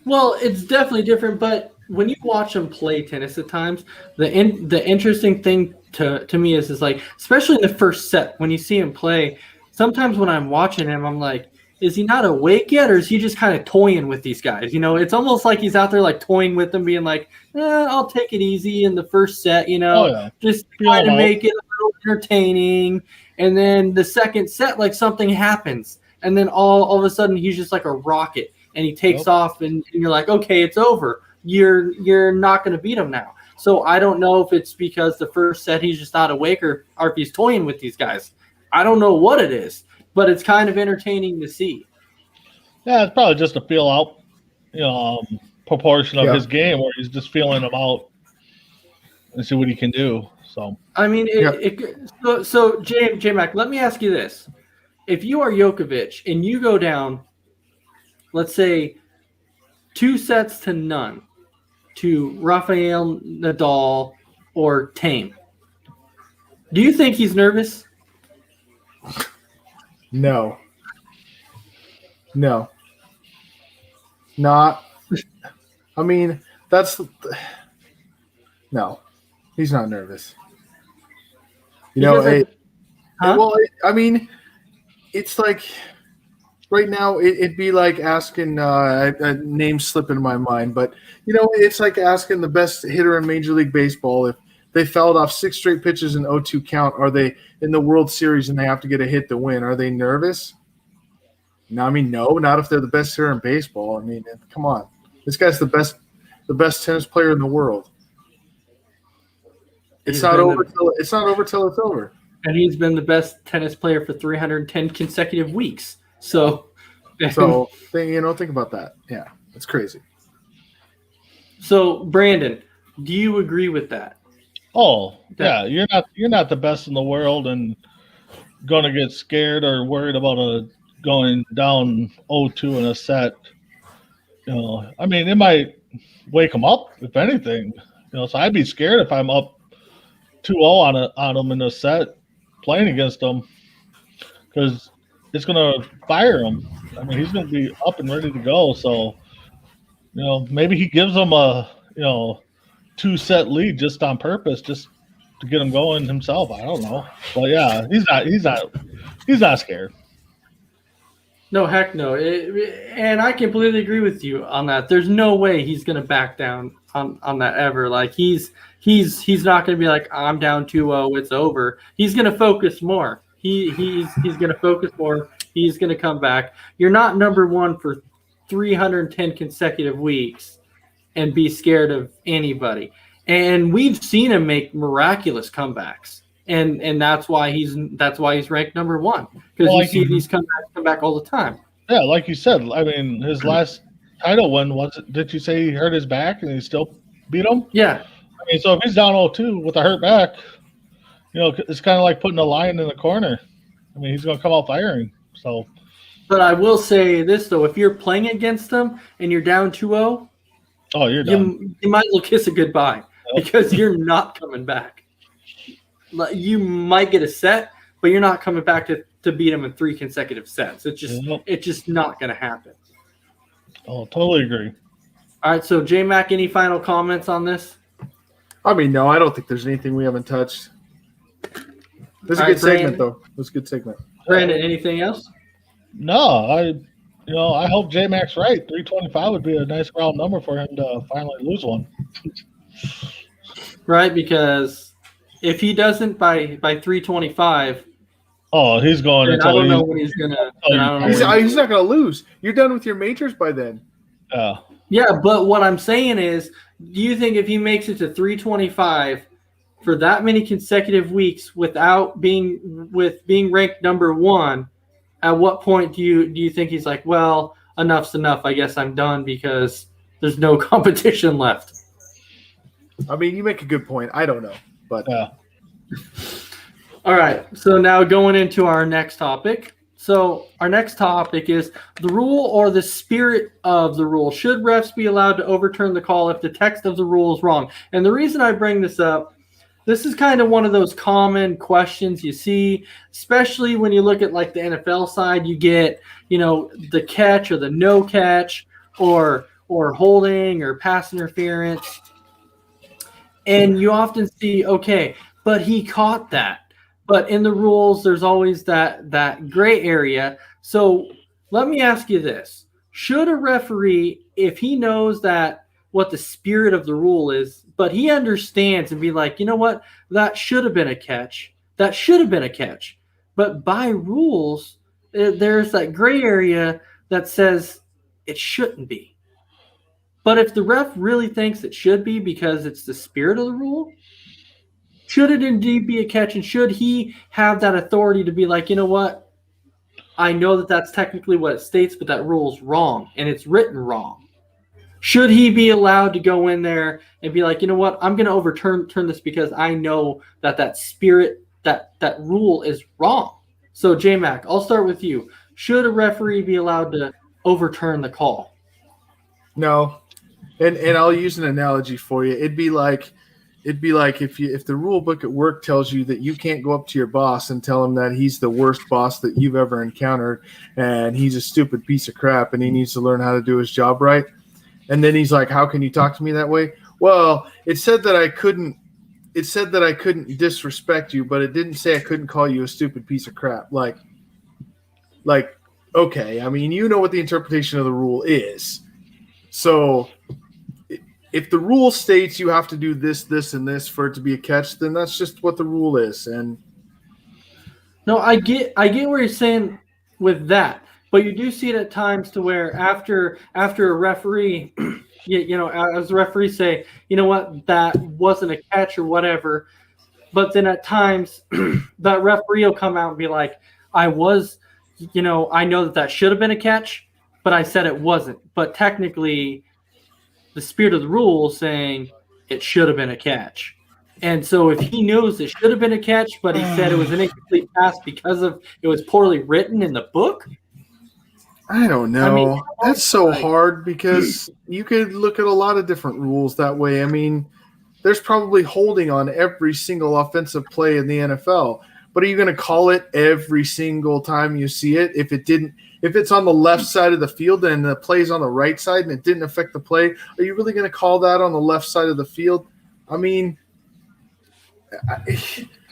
Well, it's definitely different, but when you watch him play tennis at times, the interesting thing to me is like, especially in the first set, when you see him play, sometimes when I'm watching him, I'm like, is he not awake yet, or is he just kind of toying with these guys? It's almost like he's out there like toying with them, being like, I'll take it easy in the first set, just trying to make it a little entertaining. And then the second set, like something happens, and then all of a sudden he's just like a rocket, and he takes off, and you're like, okay, it's over. You're not going to beat him now. So I don't know if it's because the first set he's just not awake, or if he's toying with these guys. I don't know what it is. But it's kind of entertaining to see. Yeah, it's probably just a feel out, proportion of his game where he's just feeling them out and see what he can do. So I mean, so J-Mac, let me ask you this: if you are Djokovic and you go down, let's say 2-0 to Rafael Nadal or Tame, Do you think he's nervous? No. Not. I mean, no. He's not nervous. I mean, it's like right now it'd be like asking a name slipping in my mind, but it's like asking the best hitter in Major League Baseball if they fouled off 6 straight pitches in 0-2 count. Are they in the World Series and they have to get a hit to win? Are they nervous? No, I mean, no, not if they're the best hitter in baseball. I mean, come on, this guy's the best tennis player in the world. It's not over till it's over. And he's been the best tennis player for 310 consecutive weeks. So think about that. Yeah, that's crazy. So, Brandon, do you agree with that? Oh, yeah, you're not the best in the world and going to get scared or worried about going down 0-2 in a set. I mean, it might wake him up if anything. So I'd be scared if I'm up 2-0 on him in a set playing against him because it's going to fire him. I mean, he's going to be up and ready to go. So, maybe he gives him a 2-set lead just on purpose, just to get him going himself. I don't know, but yeah, he's not scared. No, heck no. And I completely agree with you on that. There's no way he's going to back down on that ever. Like he's not going to be like, I'm down 2-0, it's over. He's going to focus more. He's going to focus more. He's going to come back. You're not number one for 310 consecutive weeks and be scared of anybody. And we've seen him make miraculous comebacks. And that's why he's ranked number one, because you see these come back all the time. Yeah, like you said, I mean, his last title win did you say he hurt his back and he still beat him? Yeah. I mean, so if he's down 0-2 with a hurt back, it's kind of like putting a lion in the corner. I mean, he's going to come out firing. So, but I will say this though: if you're playing against him and you're down 2-0, you're done. You might as well kiss it goodbye because you're not coming back. You might get a set, but you're not coming back to beat him in 3 consecutive sets. It's just not going to happen. Oh, totally agree. All right, so J-Mac, any final comments on this? I mean, no, I don't think there's anything we haven't touched. This is a good segment, though. It was a good segment. Brandon, anything else? No, I hope J-Mac's right. 325 would be a nice round number for him to finally lose one. Right, because if he doesn't by 325, he's going. I don't know when he's gonna. He's not gonna lose. You're done with your majors by then. Yeah, but what I'm saying is, do you think if he makes it to 325 for that many consecutive weeks without being ranked number one, at what point do you think he's like, well, enough's enough. I guess I'm done because there's no competition left. I mean, you make a good point. I don't know, but all right. So now going into our next topic. So our next topic is the rule or the spirit of the rule. Should refs be allowed to overturn the call if the text of the rule is wrong? And the reason I bring this up, this is kind of one of those common questions you see, especially when you look at like the NFL side. You get, the catch or the no catch or holding or pass interference. And you often see, okay, but he caught that. But in the rules, there's always that gray area. So let me ask you this. Should a referee, if he knows that what the spirit of the rule is, but he understands and be like, you know what, that should have been a catch. That should have been a catch. But by rules, there's that gray area that says it shouldn't be. But if the ref really thinks it should be because it's the spirit of the rule, should it indeed be a catch? And should he have that authority to be like, you know what? I know that that's technically what it states, but that rule's wrong and it's written wrong. Should he be allowed to go in there and be like, you know what? I'm going to overturn this because I know that spirit, that rule is wrong. So, J-Mac, I'll start with you. Should a referee be allowed to overturn the call? No. And I'll use an analogy for you. It'd be like, it'd be like if the rule book at work tells you that you can't go up to your boss and tell him that he's the worst boss that you've ever encountered and he's a stupid piece of crap and he needs to learn how to do his job right. And then he's like, how can you talk to me that way? Well, it said that I couldn't disrespect you, but it didn't say I couldn't call you a stupid piece of crap. Like, okay, I mean, you know what the interpretation of the rule is. So if the rule states you have to do this, this, and this for it to be a catch, then that's just what the rule is. And no, I get what you're saying with that, but you do see it at times to where after a referee, as the referee say, you know what, that wasn't a catch or whatever, but then at times that referee will come out and be like, I know that should have been a catch, but I said it wasn't. But technically, the spirit of the rule saying it should have been a catch. And so if he knows it should have been a catch, but he said it was an incomplete pass because of it was poorly written in the book. I don't know. I mean, that's so hard because you could look at a lot of different rules that way. I mean, there's probably holding on every single offensive play in the NFL. But are you going to call it every single time you see it? If it's on the left side of the field and the play's on the right side and it didn't affect the play, are you really going to call that on the left side of the field? I mean,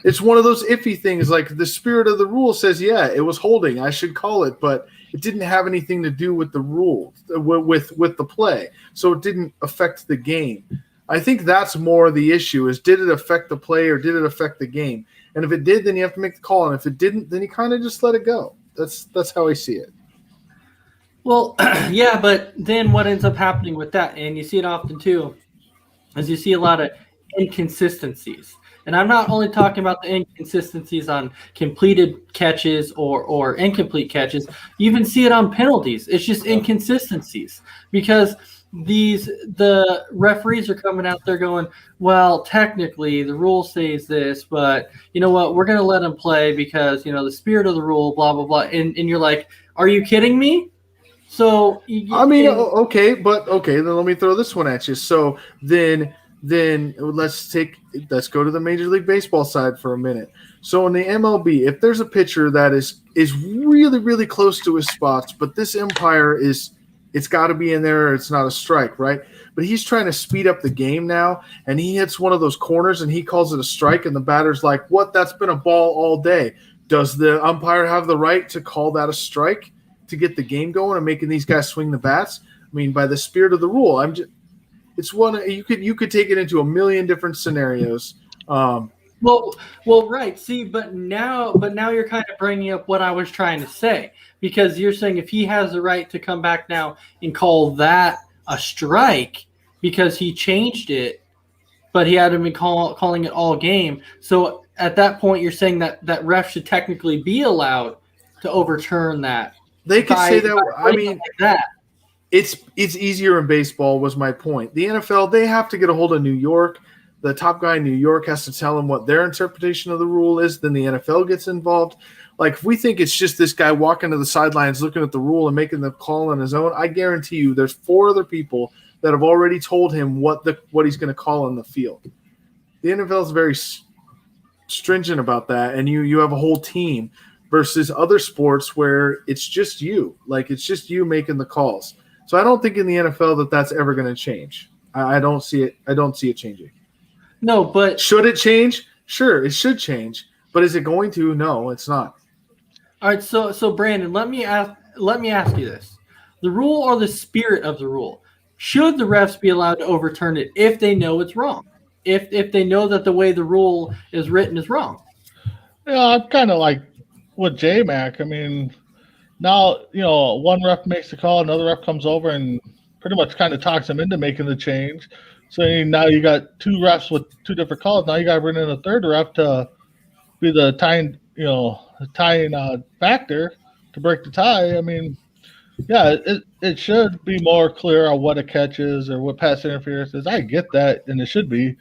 it's one of those iffy things. Like the spirit of the rule says, yeah, it was holding. I should call it, but it didn't have anything to do with the rule, with the play. So it didn't affect the game. I think that's more the issue is did it affect the play or did it affect the game? And if it did, then you have to make the call. And if it didn't, then you kind of just let it go. That's how I see it. Well, yeah, but then what ends up happening with that, and you see it often too, is you see a lot of inconsistencies. And I'm not only talking about the inconsistencies on completed catches or incomplete catches. You even see it on penalties. It's just inconsistencies because the referees are coming out there going, well, technically the rule says this, but you know what, we're going to let them play because, the spirit of the rule, blah, blah, blah. And you're like, are you kidding me? So, okay, then let me throw this one at you. So then let's go to the Major League Baseball side for a minute. So in the MLB, if there's a pitcher that is really, really close to his spots, but this umpire it's got to be in there or it's not a strike, right? But he's trying to speed up the game now, and he hits one of those corners, and he calls it a strike, and the batter's like, what? That's been a ball all day. Does the umpire have the right to call that a strike to get the game going and making these guys swing the bats? I mean, by the spirit of the rule, it's one you could take it into a million different scenarios. Well, right. See, but now you're kind of bringing up what I was trying to say, because you're saying if he has the right to come back now and call that a strike because he changed it, but he hadn't been calling it all game. So at that point, you're saying that ref should technically be allowed to overturn that. They could say that. I mean, like that. It's easier in baseball was my point. The NFL, they have to get a hold of New York. The top guy in New York has to tell them what their interpretation of the rule is. Then the NFL gets involved. Like, if we think it's just this guy walking to the sidelines looking at the rule and making the call on his own, I guarantee you there's 4 other people that have already told him what he's going to call on the field. The NFL is very stringent about that, and you have a whole team versus other sports where it's just you. Like, it's just you making the calls. So I don't think in the NFL that's ever going to change. I don't see it. I don't see it changing. No, but should it change? Sure, it should change. But is it going to? No, it's not. All right, so Brandon, let me ask you this: the rule or the spirit of the rule? Should the refs be allowed to overturn it if they know it's wrong? If they know that the way the rule is written is wrong? Yeah, I'm kind of like with J-Mac. I mean, now one ref makes a call, another ref comes over and pretty much kind of talks him into making the change. So now you got 2 refs with 2 different calls. Now you got to bring in a third ref to be the tying factor to break the tie. I mean, yeah, it should be more clear on what a catch is or what pass interference is. I get that, and it should be,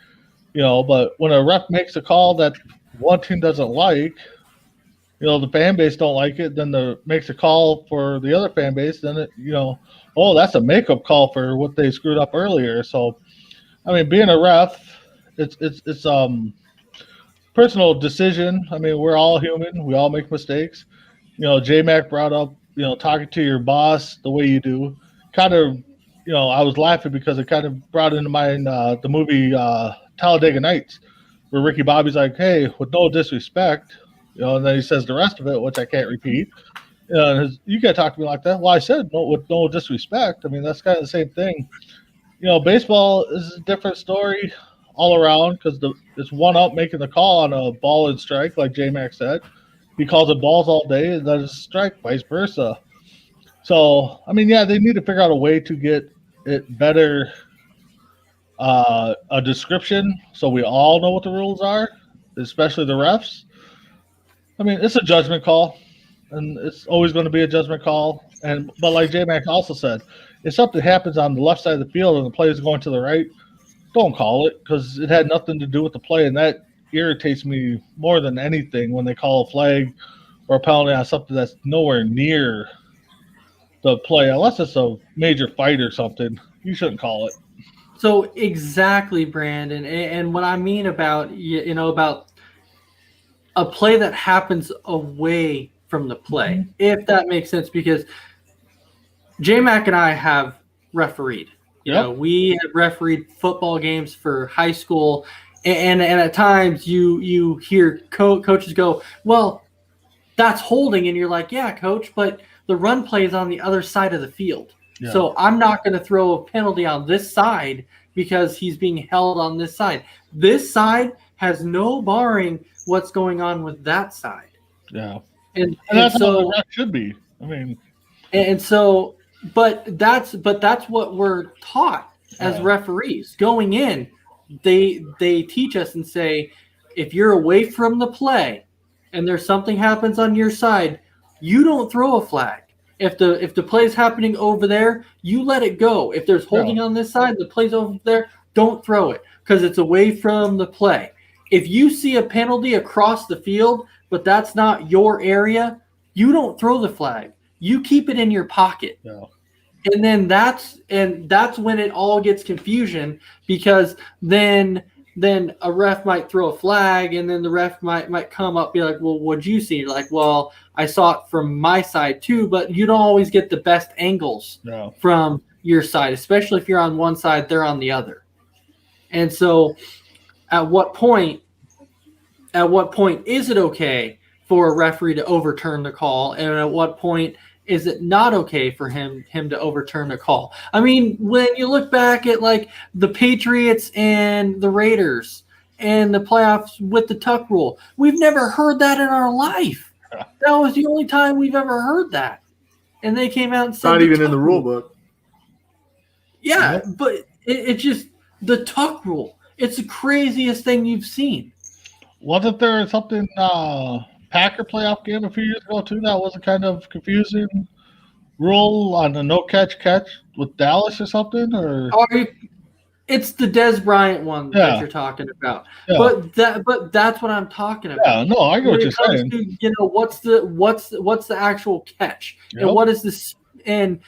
but when a ref makes a call that one team doesn't like, the fan base don't like it, then makes a call for the other fan base, then that's a makeup call for what they screwed up earlier. So, I mean, being a ref It's personal decision. I mean, we're all human. We all make mistakes. J Mac brought up, talking to your boss the way you do. Kind of, I was laughing because it kind of brought into mind the movie Talladega Nights, where Ricky Bobby's like, "Hey, with no disrespect," and then he says the rest of it, which I can't repeat. You can't talk to me like that. Well, I said no, with no disrespect. I mean, that's kind of the same thing. Baseball is a different story all around because it's one up making the call on a ball and strike, like J Mac said. He calls it balls all day, and then it's a strike, vice versa. So, I mean, yeah, they need to figure out a way to get it better, a description, so we all know what the rules are, especially the refs. I mean, it's a judgment call, and it's always going to be a judgment call. But like J Mac also said, if something happens on the left side of the field and the play is going to the right, don't call it because it had nothing to do with the play, and that irritates me more than anything when they call a flag or a penalty on something that's nowhere near the play, unless it's a major fight or something. You shouldn't call it. So exactly, Brandon, and what I mean about about a play that happens away from the play, if that makes sense, because J-Mac and I have refereed. We have refereed football games for high school, and at times you hear coaches go, "Well, that's holding," and you're like, "Yeah, coach, but the run play is on the other side of the field. Yeah. So I'm not going to throw a penalty on this side because he's being held on this side. This side has no barring what's going on with that side." Yeah. And that's how the ref should be. I mean, but that's what we're taught as referees going in. They teach us and say, if you're away from the play and there's something happens on your side, you don't throw a flag. If the play is happening over there, you let it go. If there's holding on this side, the play's over there, don't throw it because it's away from the play. If you see a penalty across the field, but that's not your area, you don't throw the flag. You keep it in your pocket. Yeah. And then that's when it all gets confusion, because then a ref might throw a flag, and then the ref might come up, be like, "Well, what'd you see?" You're like, "Well, I saw it from my side too," but you don't always get the best angles from your side, especially if you're on one side, they're on the other. And so at what point is it okay for a referee to overturn the call, and at what point is it not okay for him to overturn the call? I mean, when you look back at like the Patriots and the Raiders and the playoffs with the tuck rule, we've never heard that in our life. That was the only time we've ever heard that. And they came out and said, not even in the rule book. Yeah, but it's just the tuck rule. It's the craziest thing you've seen. Wasn't there something Packer playoff game a few years ago too that was a kind of confusing rule on the no catch with Dallas or something? Or it's the Des Bryant one that you're talking about. Yeah. But that's what I'm talking about. Yeah, no, I get what you're saying. To, what's the actual catch? Yep. And what is this? And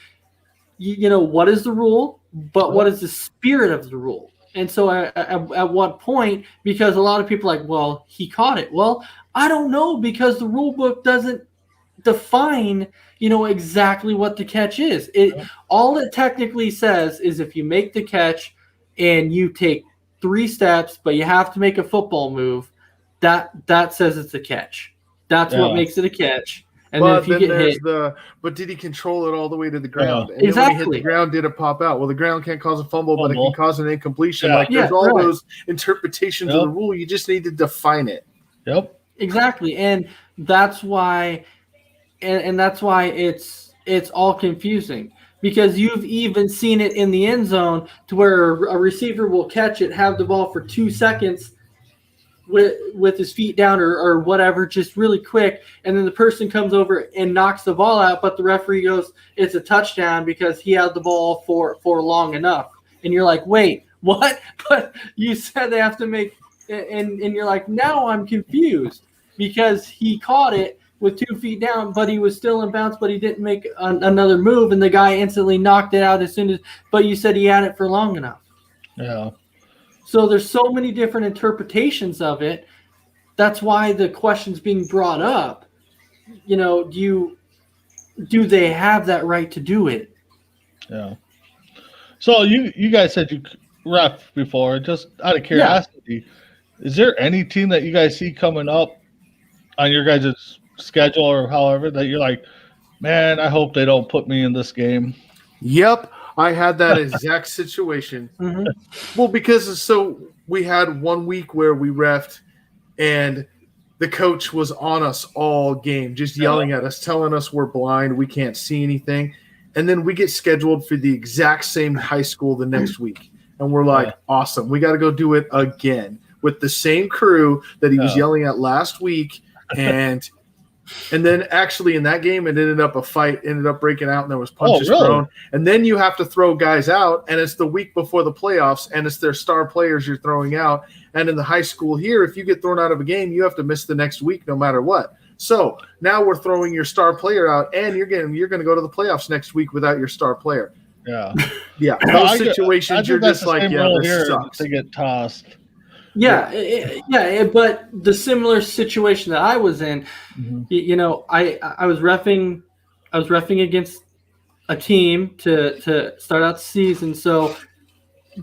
what is the rule? But what is the spirit of the rule? And so at what point, because a lot of people are like, well, he caught it. Well, I don't know, because the rule book doesn't define, exactly what the catch is. All it technically says is if you make the catch and you take 3 steps, but you have to make a football move, that says it's a catch. That's what makes it a catch. And but then if you get hit, but did he control it all the way to the ground? And exactly. Then when he hit the ground, did it pop out? Well, the ground can't cause a fumble, but it can cause an incompletion. There's all those interpretations of the rule. You just need to define it. Yep. Exactly. And that's why it's all confusing, because you've even seen it in the end zone to where a receiver will catch it, have the ball for 2 seconds with his feet down or whatever, just really quick, and then the person comes over and knocks the ball out, but the referee goes, it's a touchdown because he had the ball for long enough. And you're like, wait, what? But you said they have to make, and you're like, now I'm confused, because he caught it with 2 feet down, but he was still in bounds, but he didn't make another move, and the guy instantly knocked it out as soon as, but you said he had it for long enough. Yeah. So there's so many different interpretations of it. That's why the question's being brought up. You know, do they have that right to do it? Yeah. So you guys said you ref before. Just out of curiosity, is there any team that you guys see coming up on your guys' schedule or however that you're like, man, I hope they don't put me in this game? Yep, I had that exact situation. Mm-hmm. Well, because we had 1 week where we refed, and the coach was on us all game, just yelling at us, telling us we're blind, we can't see anything. And then we get scheduled for the exact same high school the next week. And we're like, awesome, we got to go do it again with the same crew that he was yelling at last week. And then actually in that game, it ended up a fight, ended up breaking out, and there was punches thrown. And then you have to throw guys out, and it's the week before the playoffs, and it's their star players you're throwing out. And in the high school here, if you get thrown out of a game, you have to miss the next week no matter what. So now we're throwing your star player out, and you're going to go to the playoffs next week without your star player. Yeah. Yeah, those situations, you're just like, yeah, this sucks. They get tossed. But the similar situation that I was in, you know, I was reffing against a team to start out the season. So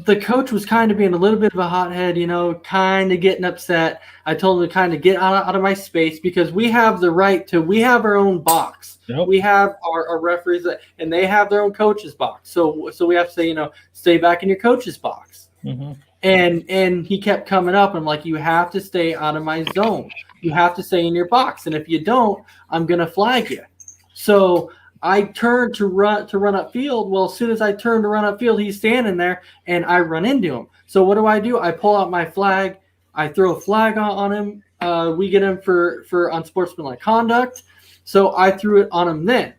the coach was kind of being a little bit of a hothead, you know, kind of getting upset. I told him to kind of get out of my space because we have the right to, we have our own box. Yep. We have our referees and they have their own coach's box. So we have to say, you know, stay back in your coach's box. Mm-hmm. And he kept coming up. I'm like, you have to stay out of my zone. You have to stay in your box. And if you don't, I'm going to flag you. So I turned to run upfield. Well, as soon as I turned to run upfield, he's standing there and I run into him. So what do? I pull out my flag. I throw a flag on him. We get him for unsportsmanlike conduct. So I threw it on him then.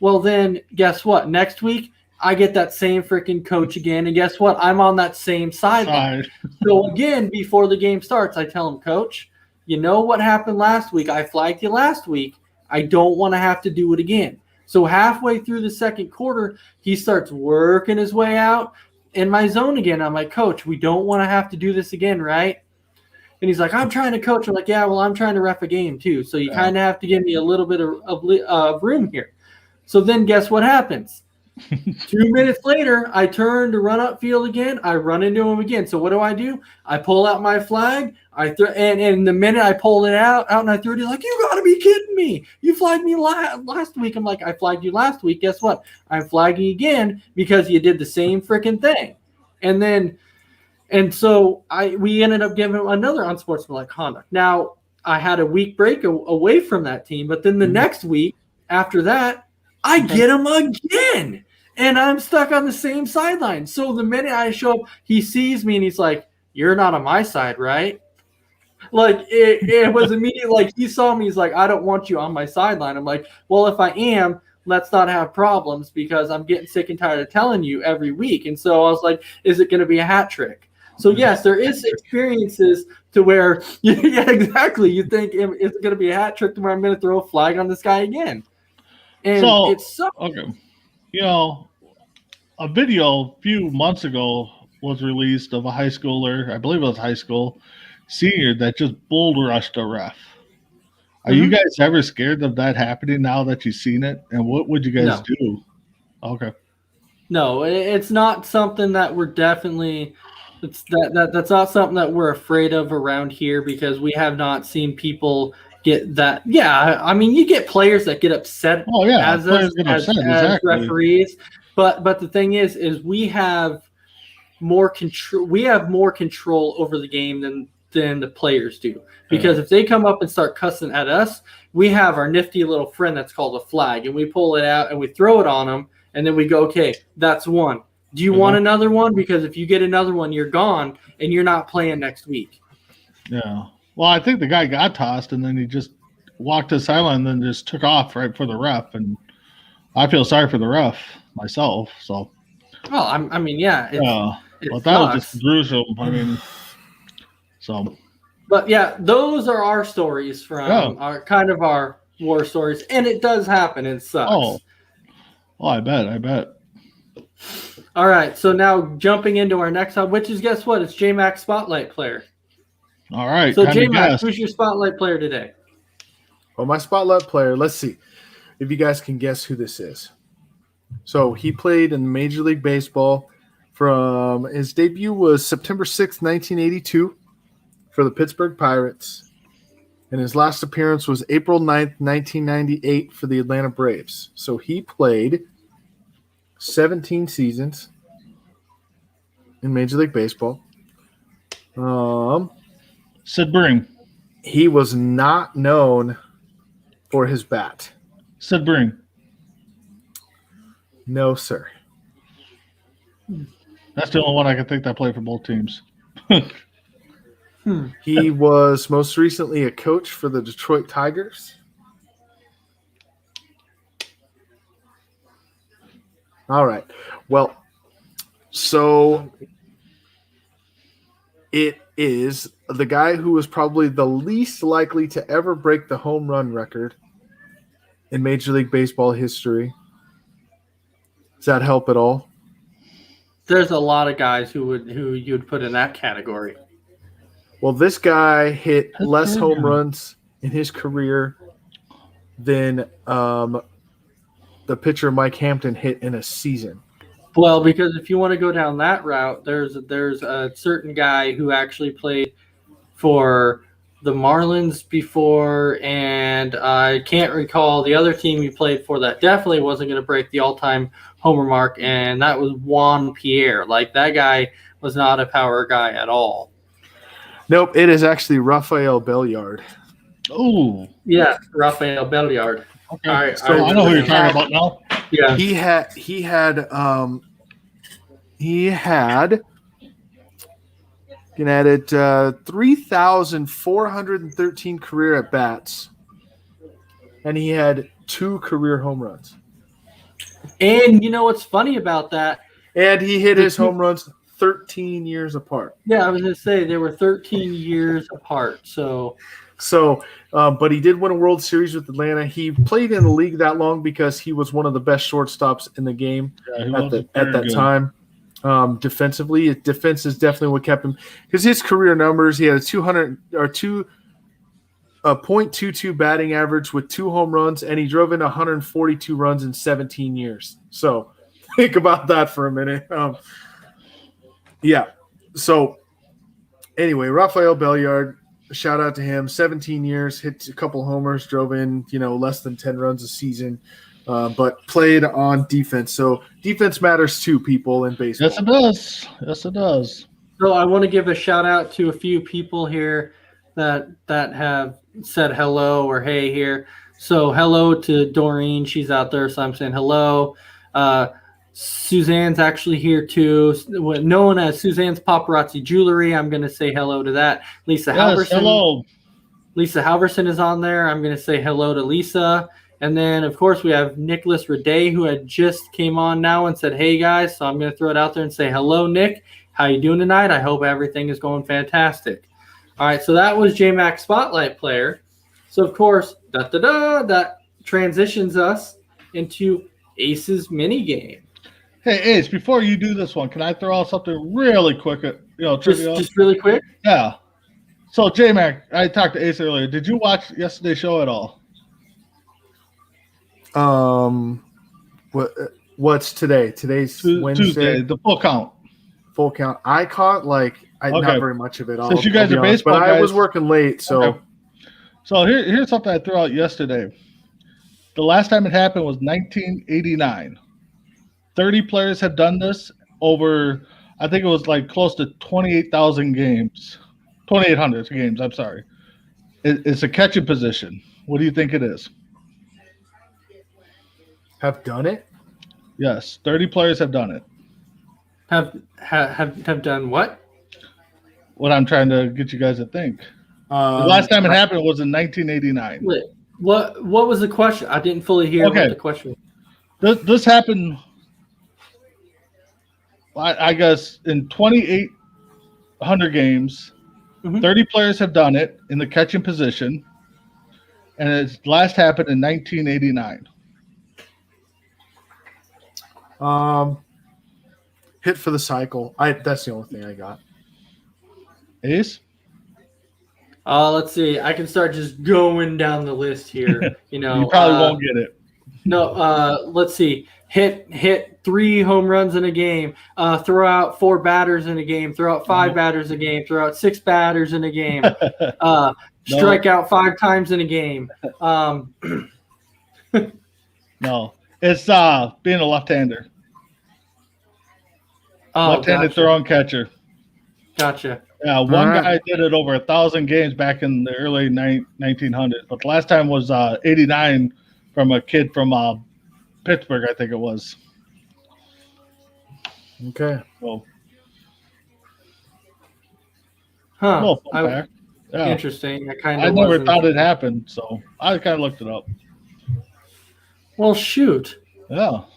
Well, then guess what? Next week, I get that same freaking coach again. And guess what? I'm on that same sideline. So again, before the game starts, I tell him, Coach, you know what happened last week? I flagged you last week. I don't want to have to do it again. So halfway through the second quarter, he starts working his way out in my zone again. I'm like, Coach, we don't want to have to do this again, right? And he's like, I'm trying to coach. I'm like, yeah, well, I'm trying to ref a game too. So you kind of have to give me a little bit of room here. So then guess what happens? 2 minutes later, I turn to run upfield again. I run into him again. So what do? I pull out my flag. And the minute I pulled it out and I threw it, he's like, you got to be kidding me. You flagged me last week. I'm like, I flagged you last week. Guess what? I'm flagging again because you did the same freaking thing. And so we ended up giving him another unsportsmanlike conduct. Now, I had a week break away from that team, but then the next week after that, I get him again, and I'm stuck on the same sideline. So the minute I show up, he sees me, and he's like, you're not on my side, right? Like, it was immediate. Like, he saw me. He's like, I don't want you on my sideline. I'm like, well, if I am, let's not have problems because I'm getting sick and tired of telling you every week. And so I was like, is it going to be a hat trick? So, yes, there is experiences to where, yeah, exactly. You think it's going to be a hat trick to where I'm going to throw a flag on this guy again. And so, it's so okay. You know, a video a few months ago was released of a high schooler, I believe it was high school senior, that just bull rushed a ref. Are you guys ever scared of that happening now that you've seen it? And what would you guys do? Okay. No, it's not something that we're definitely that's not something that we're afraid of around here because we have not seen people get that. Yeah, I mean, you get players that get upset as referees, but the thing is we have more control. We have more control over the game than the players do because if they come up and start cussing at us, we have our nifty little friend that's called a flag, and we pull it out and we throw it on them, and then we go, okay, that's one. Do you want another one? Because if you get another one, you're gone and you're not playing next week. Yeah. Well, I think the guy got tossed, and then he just walked to the sideline and then just took off right for the ref. And I feel sorry for the ref myself. So, well, I mean, yeah. But that was just gruesome. I mean, so. But yeah, those are our stories from our war stories, and it does happen. It sucks. Oh, I bet. All right, so now jumping into our next one, which is, guess what? It's J-Mac Spotlight Player. All right. So, time to J-Mac, guess. who's your Spotlight Player today? Well, my spotlight player, let's see if you guys can guess who this is. So he played in Major League Baseball from his debut was September 6th, 1982 for the Pittsburgh Pirates. And his last appearance was April 9th, 1998 for the Atlanta Braves. So he played 17 seasons in Major League Baseball. Sid Bring. He was not known for his bat. Sid Bring. No, sir. That's the only one I can think that played for both teams. He was most recently a coach for the Detroit Tigers. All right. Well, so it is the guy who was probably the least likely to ever break the home run record in Major League Baseball history. Does that help at all? There's a lot of guys who you'd put in that category. Well, this guy hit That's less pretty home good. runs in his career than the pitcher Mike Hampton hit in a season. Well, because if you want to go down that route, there's a certain guy who actually played for the Marlins before, and I can't recall the other team he played for that definitely wasn't going to break the all-time homer mark, and that was Juan Pierre. Like, that guy was not a power guy at all. Nope, it is actually Rafael Belliard. Oh, Yeah, Rafael Belliard. okay. All right, So I know who you're talking about now. Yeah. He had looking at it 3,413 career at bats, and he had 2 career home runs. And you know what's funny about that? And he hit his home runs 13 years apart. Yeah, I was going to say they were 13 years apart. So, but he did win a World Series with Atlanta. He played in the league that long because he was one of the best shortstops in the game at that time. Defensively, defense is definitely what kept him, because his career numbers, he had a .22 batting average with 2 home runs, and he drove in 142 runs in 17 years. So think about that for a minute. Yeah. So anyway, Rafael Belliard, shout out to him. 17 years, hit a couple homers, drove in less than 10 runs a season. But played on defense. So defense matters too, people, in baseball. Yes, it does. Yes, it does. So I want to give a shout out to a few people here that have said hello or hey here. So hello to Doreen. She's out there, so I'm saying hello. Suzanne's actually here too, known as Suzanne's Paparazzi Jewelry. I'm going to say hello to that. Lisa Halverson. Hello. Lisa Halverson is on there. I'm going to say hello to Lisa. And then, of course, we have Nicholas Raday, who had just came on now and said, hey, guys. So I'm going to throw it out there and say, hello, Nick. How you doing tonight? I hope everything is going fantastic. All right, so that was J-Mac Spotlight Player. So, of course, that transitions us into Ace's minigame. Hey, Ace, before you do this one, can I throw out something really quick? Just really quick? Yeah. So, J-Mac, I talked to Ace earlier. Did you watch yesterday's show at all? What's today? Today's Wednesday. Tuesday, the full count. Full count. I caught not very much of it. Since you guys are baseball but guys, I was working late, so. Okay. So here's something I threw out yesterday. The last time it happened was 1989. 30 players have done this over, I think it was like close to 28,000 games. 2,800 games, I'm sorry. It's a catching position. What do you think it is? Have done it? Yes, 30 players have done it. Have done what? What I'm trying to get you guys to think. The last time it happened was in 1989. Wait, what was the question? I didn't fully hear what the question was. This happened, I guess, in 2,800 games. Mhm. 30 players have done it in the catching position, and it last happened in 1989. hit for the cycle. That's the only thing I got. Ace? Let's see. I can start just going down the list here. You probably won't get it. No, let's see. Hit 3 home runs in a game. Throw out 4 batters in a game. Throw out 5 batters in a game. Throw out 6 batters in a game. Strike out 5 times in a game. No, it's being a left-hander. Left-handed gotcha. throwing catcher. Gotcha. Yeah, one guy did it over 1,000 games back in the early 1900s, but the last time was 89 from a kid from Pittsburgh, I think it was. Okay. So, Huh. yeah. Interesting. I never thought it happened, so I kind of looked it up. Well, shoot. Yeah. All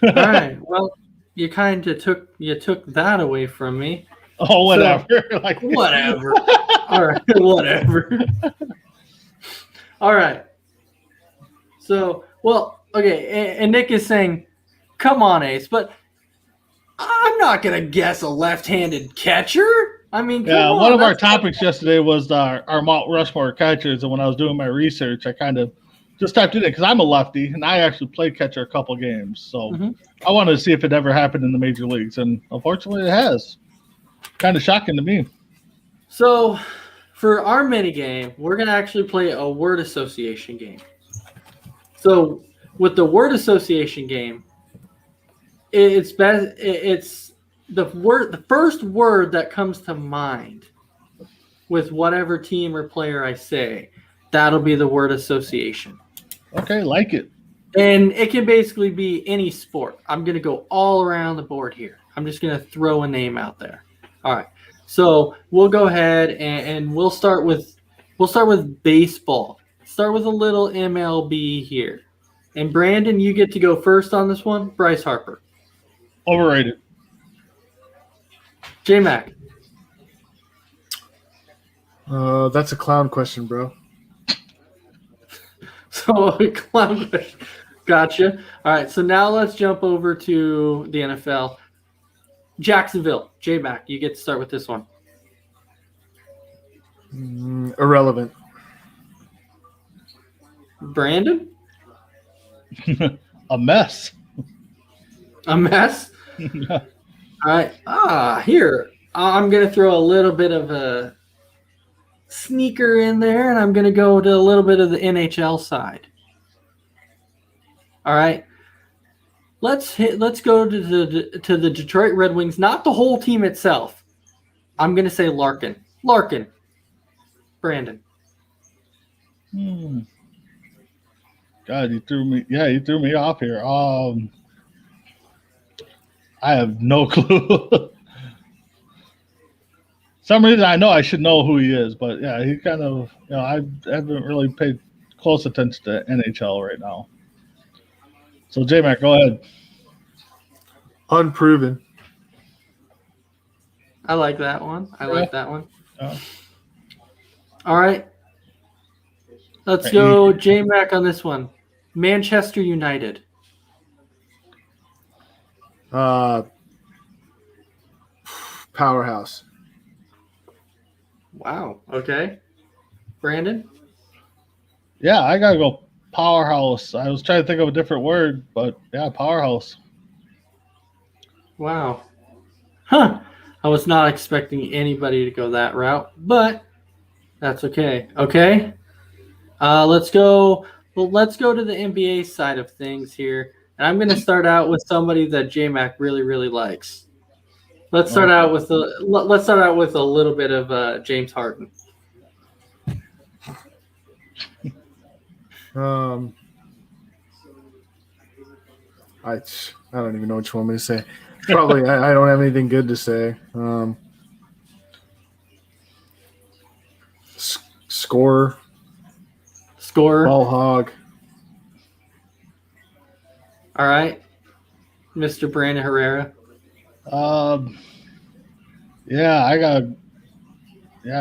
right. Well, you kind of took that away from me. Oh, whatever. Whatever. All right. Whatever. All right. So, well, okay. And Nick is saying, "Come on, Ace," but I'm not gonna guess a left-handed catcher. I mean, yeah. One of our topics yesterday was our Mount Rushmore catchers, and when I was doing my research, I kind of just typed it in because I'm a lefty and I actually played catcher a couple games. So I wanted to see if it ever happened in the major leagues, and unfortunately, it has. Kind of shocking to me. So, for our mini game, we're gonna actually play a word association game. So, with the word association game, it's best. It's the first word that comes to mind with whatever team or player I say. That'll be the word association. Okay, like it. And it can basically be any sport. I'm going to go all around the board here. I'm just going to throw a name out there. All right. So we'll go ahead and we'll start with baseball. Start with a little MLB here. And Brandon, you get to go first on this one. Bryce Harper. Overrated. J-Mac. That's a clown question, bro. So clown question. Gotcha. All right. So now let's jump over to the NFL. Jacksonville. J-Mac, you get to start with this one. Irrelevant. Brandon? A mess. A mess? All right. Here. I'm going to throw a little bit of a sneaker in there, and I'm going to go to a little bit of the NHL side. All right. Let's go to the Detroit Red Wings, not the whole team itself. I'm going to say Larkin. Brandon. God, you threw me. Yeah, you threw me off here. I have no clue. Some reason I know I should know who he is, but yeah, he kind of, I haven't really paid close attention to NHL right now. So J-Mac, go ahead. Unproven. I like that one. Yeah. All right. Let's go J-Mac on this one. Manchester United. Powerhouse. Wow. Okay. Brandon? Yeah, I got to go powerhouse. I was trying to think of a different word, but yeah, powerhouse. Wow. Huh. I was not expecting anybody to go that route, but that's okay. Okay. Let's go to the NBA side of things here. And I'm going to start out with somebody that J-Mac really, really likes. Let's start out with a little bit of James Harden. I don't even know what you want me to say. Probably I don't have anything good to say. Scorer. Ball hog. All right. Mr. Brandon Herrera.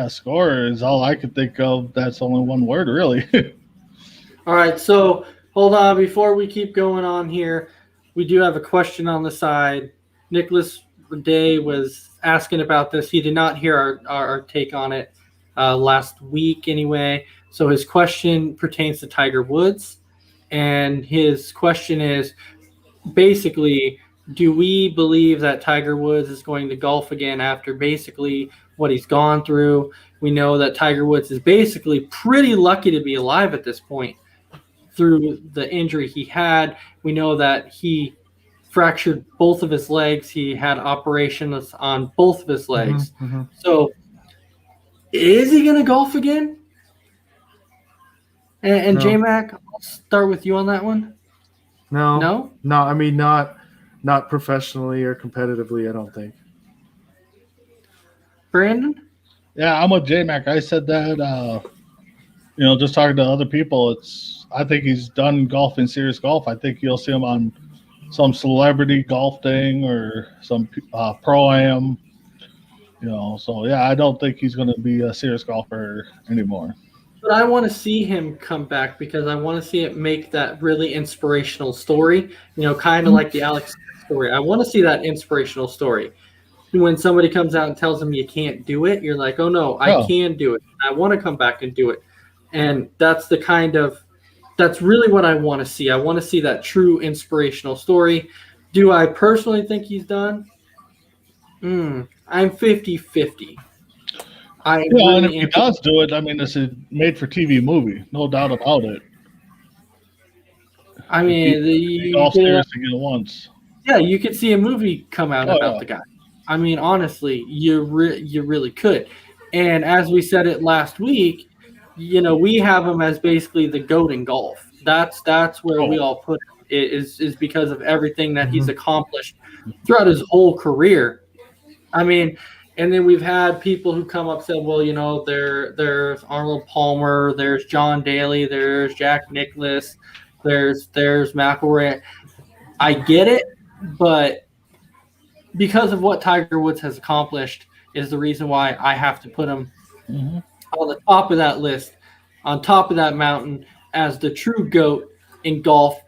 Scorer is all I could think of. That's only one word, really. All right, so hold on. Before we keep going on here, we do have a question on the side. Nicholas Day was asking about this. He did not hear our take on it last week anyway. So his question pertains to Tiger Woods. And his question is basically, do we believe that Tiger Woods is going to golf again after basically what he's gone through? We know that Tiger Woods is basically pretty lucky to be alive at this point through the injury he had. We know that he fractured both of his legs. He had operations on both of his legs. Mm-hmm. So is he going to golf again? And No. J-Mac, I'll start with you on that one. No. I mean, not professionally or competitively, I don't think. Brandon? Yeah, I'm with J-Mac. I said that, just talking to other people, I think he's done golfing serious golf. I think you'll see him on some celebrity golf thing or some pro-am, So, yeah, I don't think he's going to be a serious golfer anymore. But I want to see him come back because I want to see it make that really inspirational story, kind of like the Alex story. I want to see that inspirational story. When somebody comes out and tells them you can't do it, you're like, oh, no, I can do it. I want to come back and do it. And that's really what I want to see. I want to see that true inspirational story. Do I personally think he's done? I'm 50-50. And if he does do it, I mean, it's a made-for-TV movie, no doubt about it. I mean, golf serious again once. Yeah, you could see a movie come out about the guy. I mean, honestly, you really could. And as we said it last week, we have him as basically the GOAT in golf. That's where we all put it is because of everything that he's accomplished throughout his whole career. I mean, and then we've had people who come up and said, well, there's Arnold Palmer, there's John Daly, there's Jack Nicklaus, there's McIlroy. I get it, but because of what Tiger Woods has accomplished is the reason why I have to put him on the top of that list, on top of that mountain as the true GOAT in golf.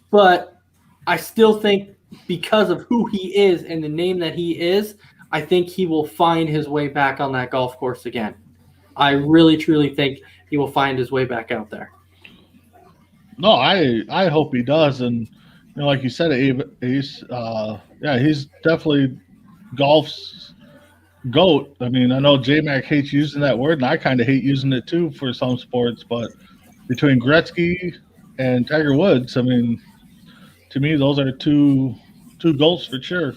But I still think because of who he is and the name that he is, I think he will find his way back on that golf course again. I really, truly think he will find his way back out there. No, I hope he does. And, like you said, he's definitely golf's GOAT. I mean, I know J-Mac hates using that word, and I kind of hate using it too for some sports. But between Gretzky and Tiger Woods, I mean, to me, those are two GOATs for sure.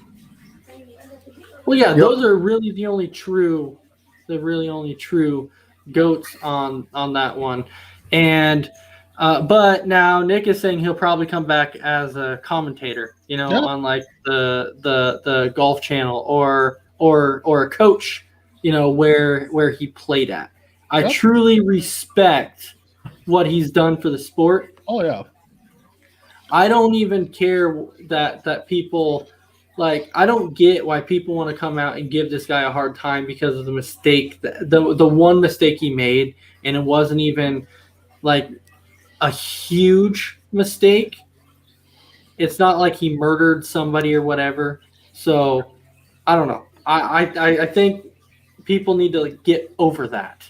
Well, yeah, those are really the only true GOATs on that one. And but now Nick is saying he'll probably come back as a commentator, on like the Golf Channel or a coach, where he played at. I truly respect what he's done for the sport. Oh yeah. I don't even care that people. Like, I don't get why people want to come out and give this guy a hard time because of the mistake, the one mistake he made, and it wasn't even like a huge mistake. It's not like he murdered somebody or whatever. So I don't know. I think people need to get over that.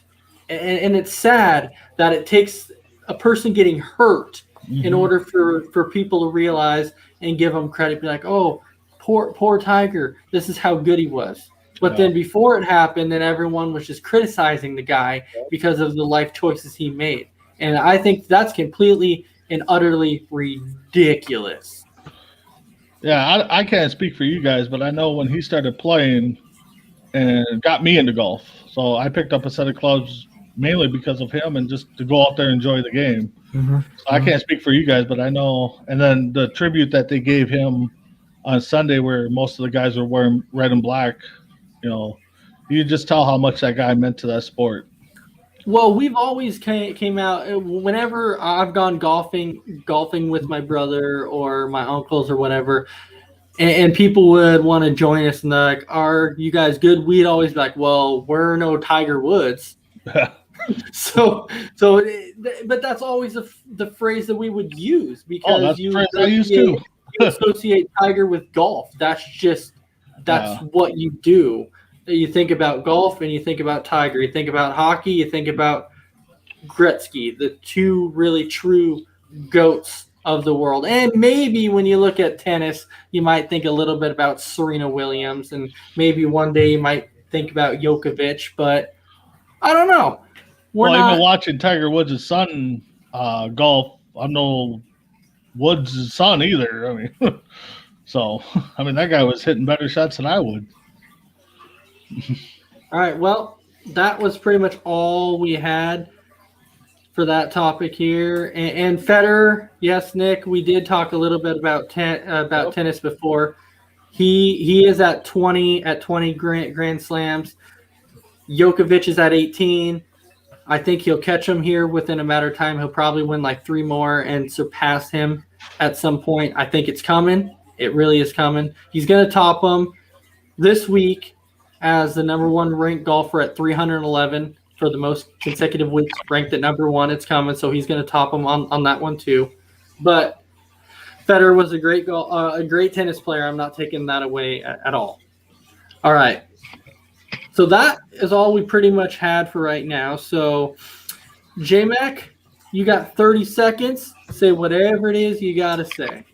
And it's sad that it takes a person getting hurt in order for people to realize and give them credit. Be like, oh, Poor Tiger, this is how good he was. But then before it happened, then everyone was just criticizing the guy because of the life choices he made. And I think that's completely and utterly ridiculous. Yeah, I can't speak for you guys, but I know when he started playing and got me into golf. So I picked up a set of clubs mainly because of him and just to go out there and enjoy the game. So I can't speak for you guys, but I know. And then the tribute that they gave him on Sunday where most of the guys were wearing red and black, you just tell how much that guy meant to that sport. Well, we've always came out whenever I've gone golfing with my brother or my uncles or whatever, and people would want to join us and they're like, "Are you guys good?" We'd always be like, "Well, we're no Tiger Woods." But that's always the phrase that we would use because that's the phrase I use too. you associate Tiger with golf. That's what you do. You think about golf and you think about Tiger. You think about hockey. You think about Gretzky, the two really true GOATs of the world. And maybe when you look at tennis, you might think a little bit about Serena Williams, and maybe one day you might think about Djokovic, but I don't know. Even watching Tiger Woods' son golf, I'm no Woods' son either. I mean, that guy was hitting better shots than I would. All right, well, that was pretty much all we had for that topic here. And Federer, yes, Nick, we did talk a little bit about tennis before. He is at 20 Grand Slams. Djokovic is at 18. I think he'll catch him here within a matter of time. He'll probably win like 3 more and surpass him at some point. I think it's coming. It really is coming. He's going to top him this week as the number 1 ranked golfer at 311 for the most consecutive weeks ranked at number 1. It's coming, so he's going to top him on that one too. But Federer was a great tennis player. I'm not taking that away at all. All right. So that is all we pretty much had for right now. So, J-Mac, you got 30 seconds. Say whatever it is you got to say.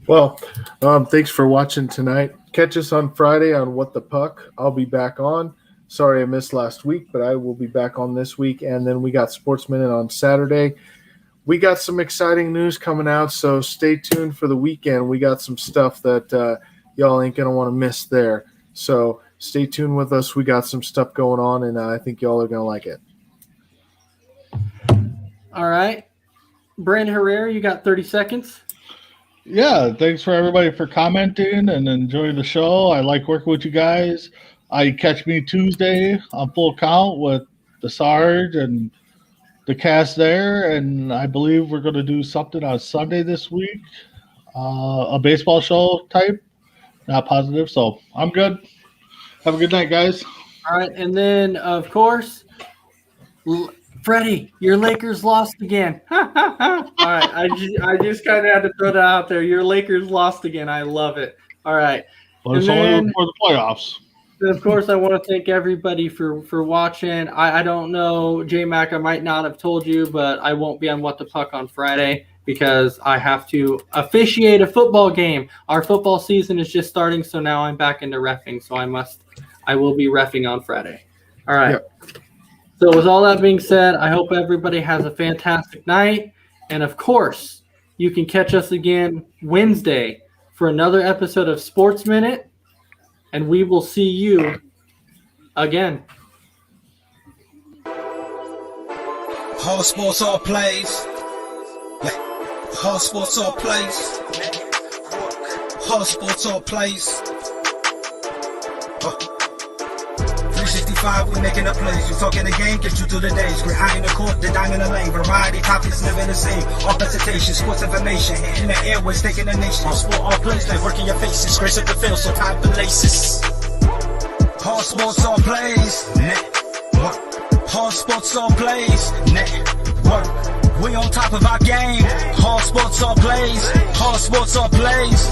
Well, thanks for watching tonight. Catch us on Friday on What the Puck. I'll be back on. Sorry I missed last week, but I will be back on this week. And then we got Sportsminute on Saturday. We got some exciting news coming out, so stay tuned for the weekend. We got some stuff that y'all ain't going to want to miss there. So stay tuned with us. We got some stuff going on, and I think y'all are going to like it. All right. Brandon Herrera, you got 30 seconds. Yeah, thanks for everybody for commenting and enjoying the show. I like working with you guys. Catch me Tuesday on Full Count with the Sarge and the cast there, and I believe we're going to do something on Sunday this week, a baseball show type. Not positive, so I'm good. Have a good night, guys. All right, and then, of course, Freddie, your Lakers lost again. All right, I just kind of had to throw that out there. Your Lakers lost again. I love it. All right. Well, it's only for the playoffs. Of course, I want to thank everybody for watching. I don't know, J-Mac, I might not have told you, but I won't be on What the Puck on Friday because I have to officiate a football game. Our football season is just starting, so now I'm back into reffing, so I will be reffing on Friday. All right. Yep. So with all that being said, I hope everybody has a fantastic night. And, of course, you can catch us again Wednesday for another episode of Sports Minute. And we will see you again. All sports, all plays. All sports, all plays. All sports, all plays. 365, we making a plays. You talking the game, get you through the days. Great eye in the court, the dime in the lane. Variety, topics never the same. All presentation, sports information. In the airways, taking the nation. All sport, all plays, like working your faces. Grace at the field, so tie the laces. All sports, all plays. Network. All sports, all plays. Network. We on top of our game. All sports, all plays. All sports, all plays.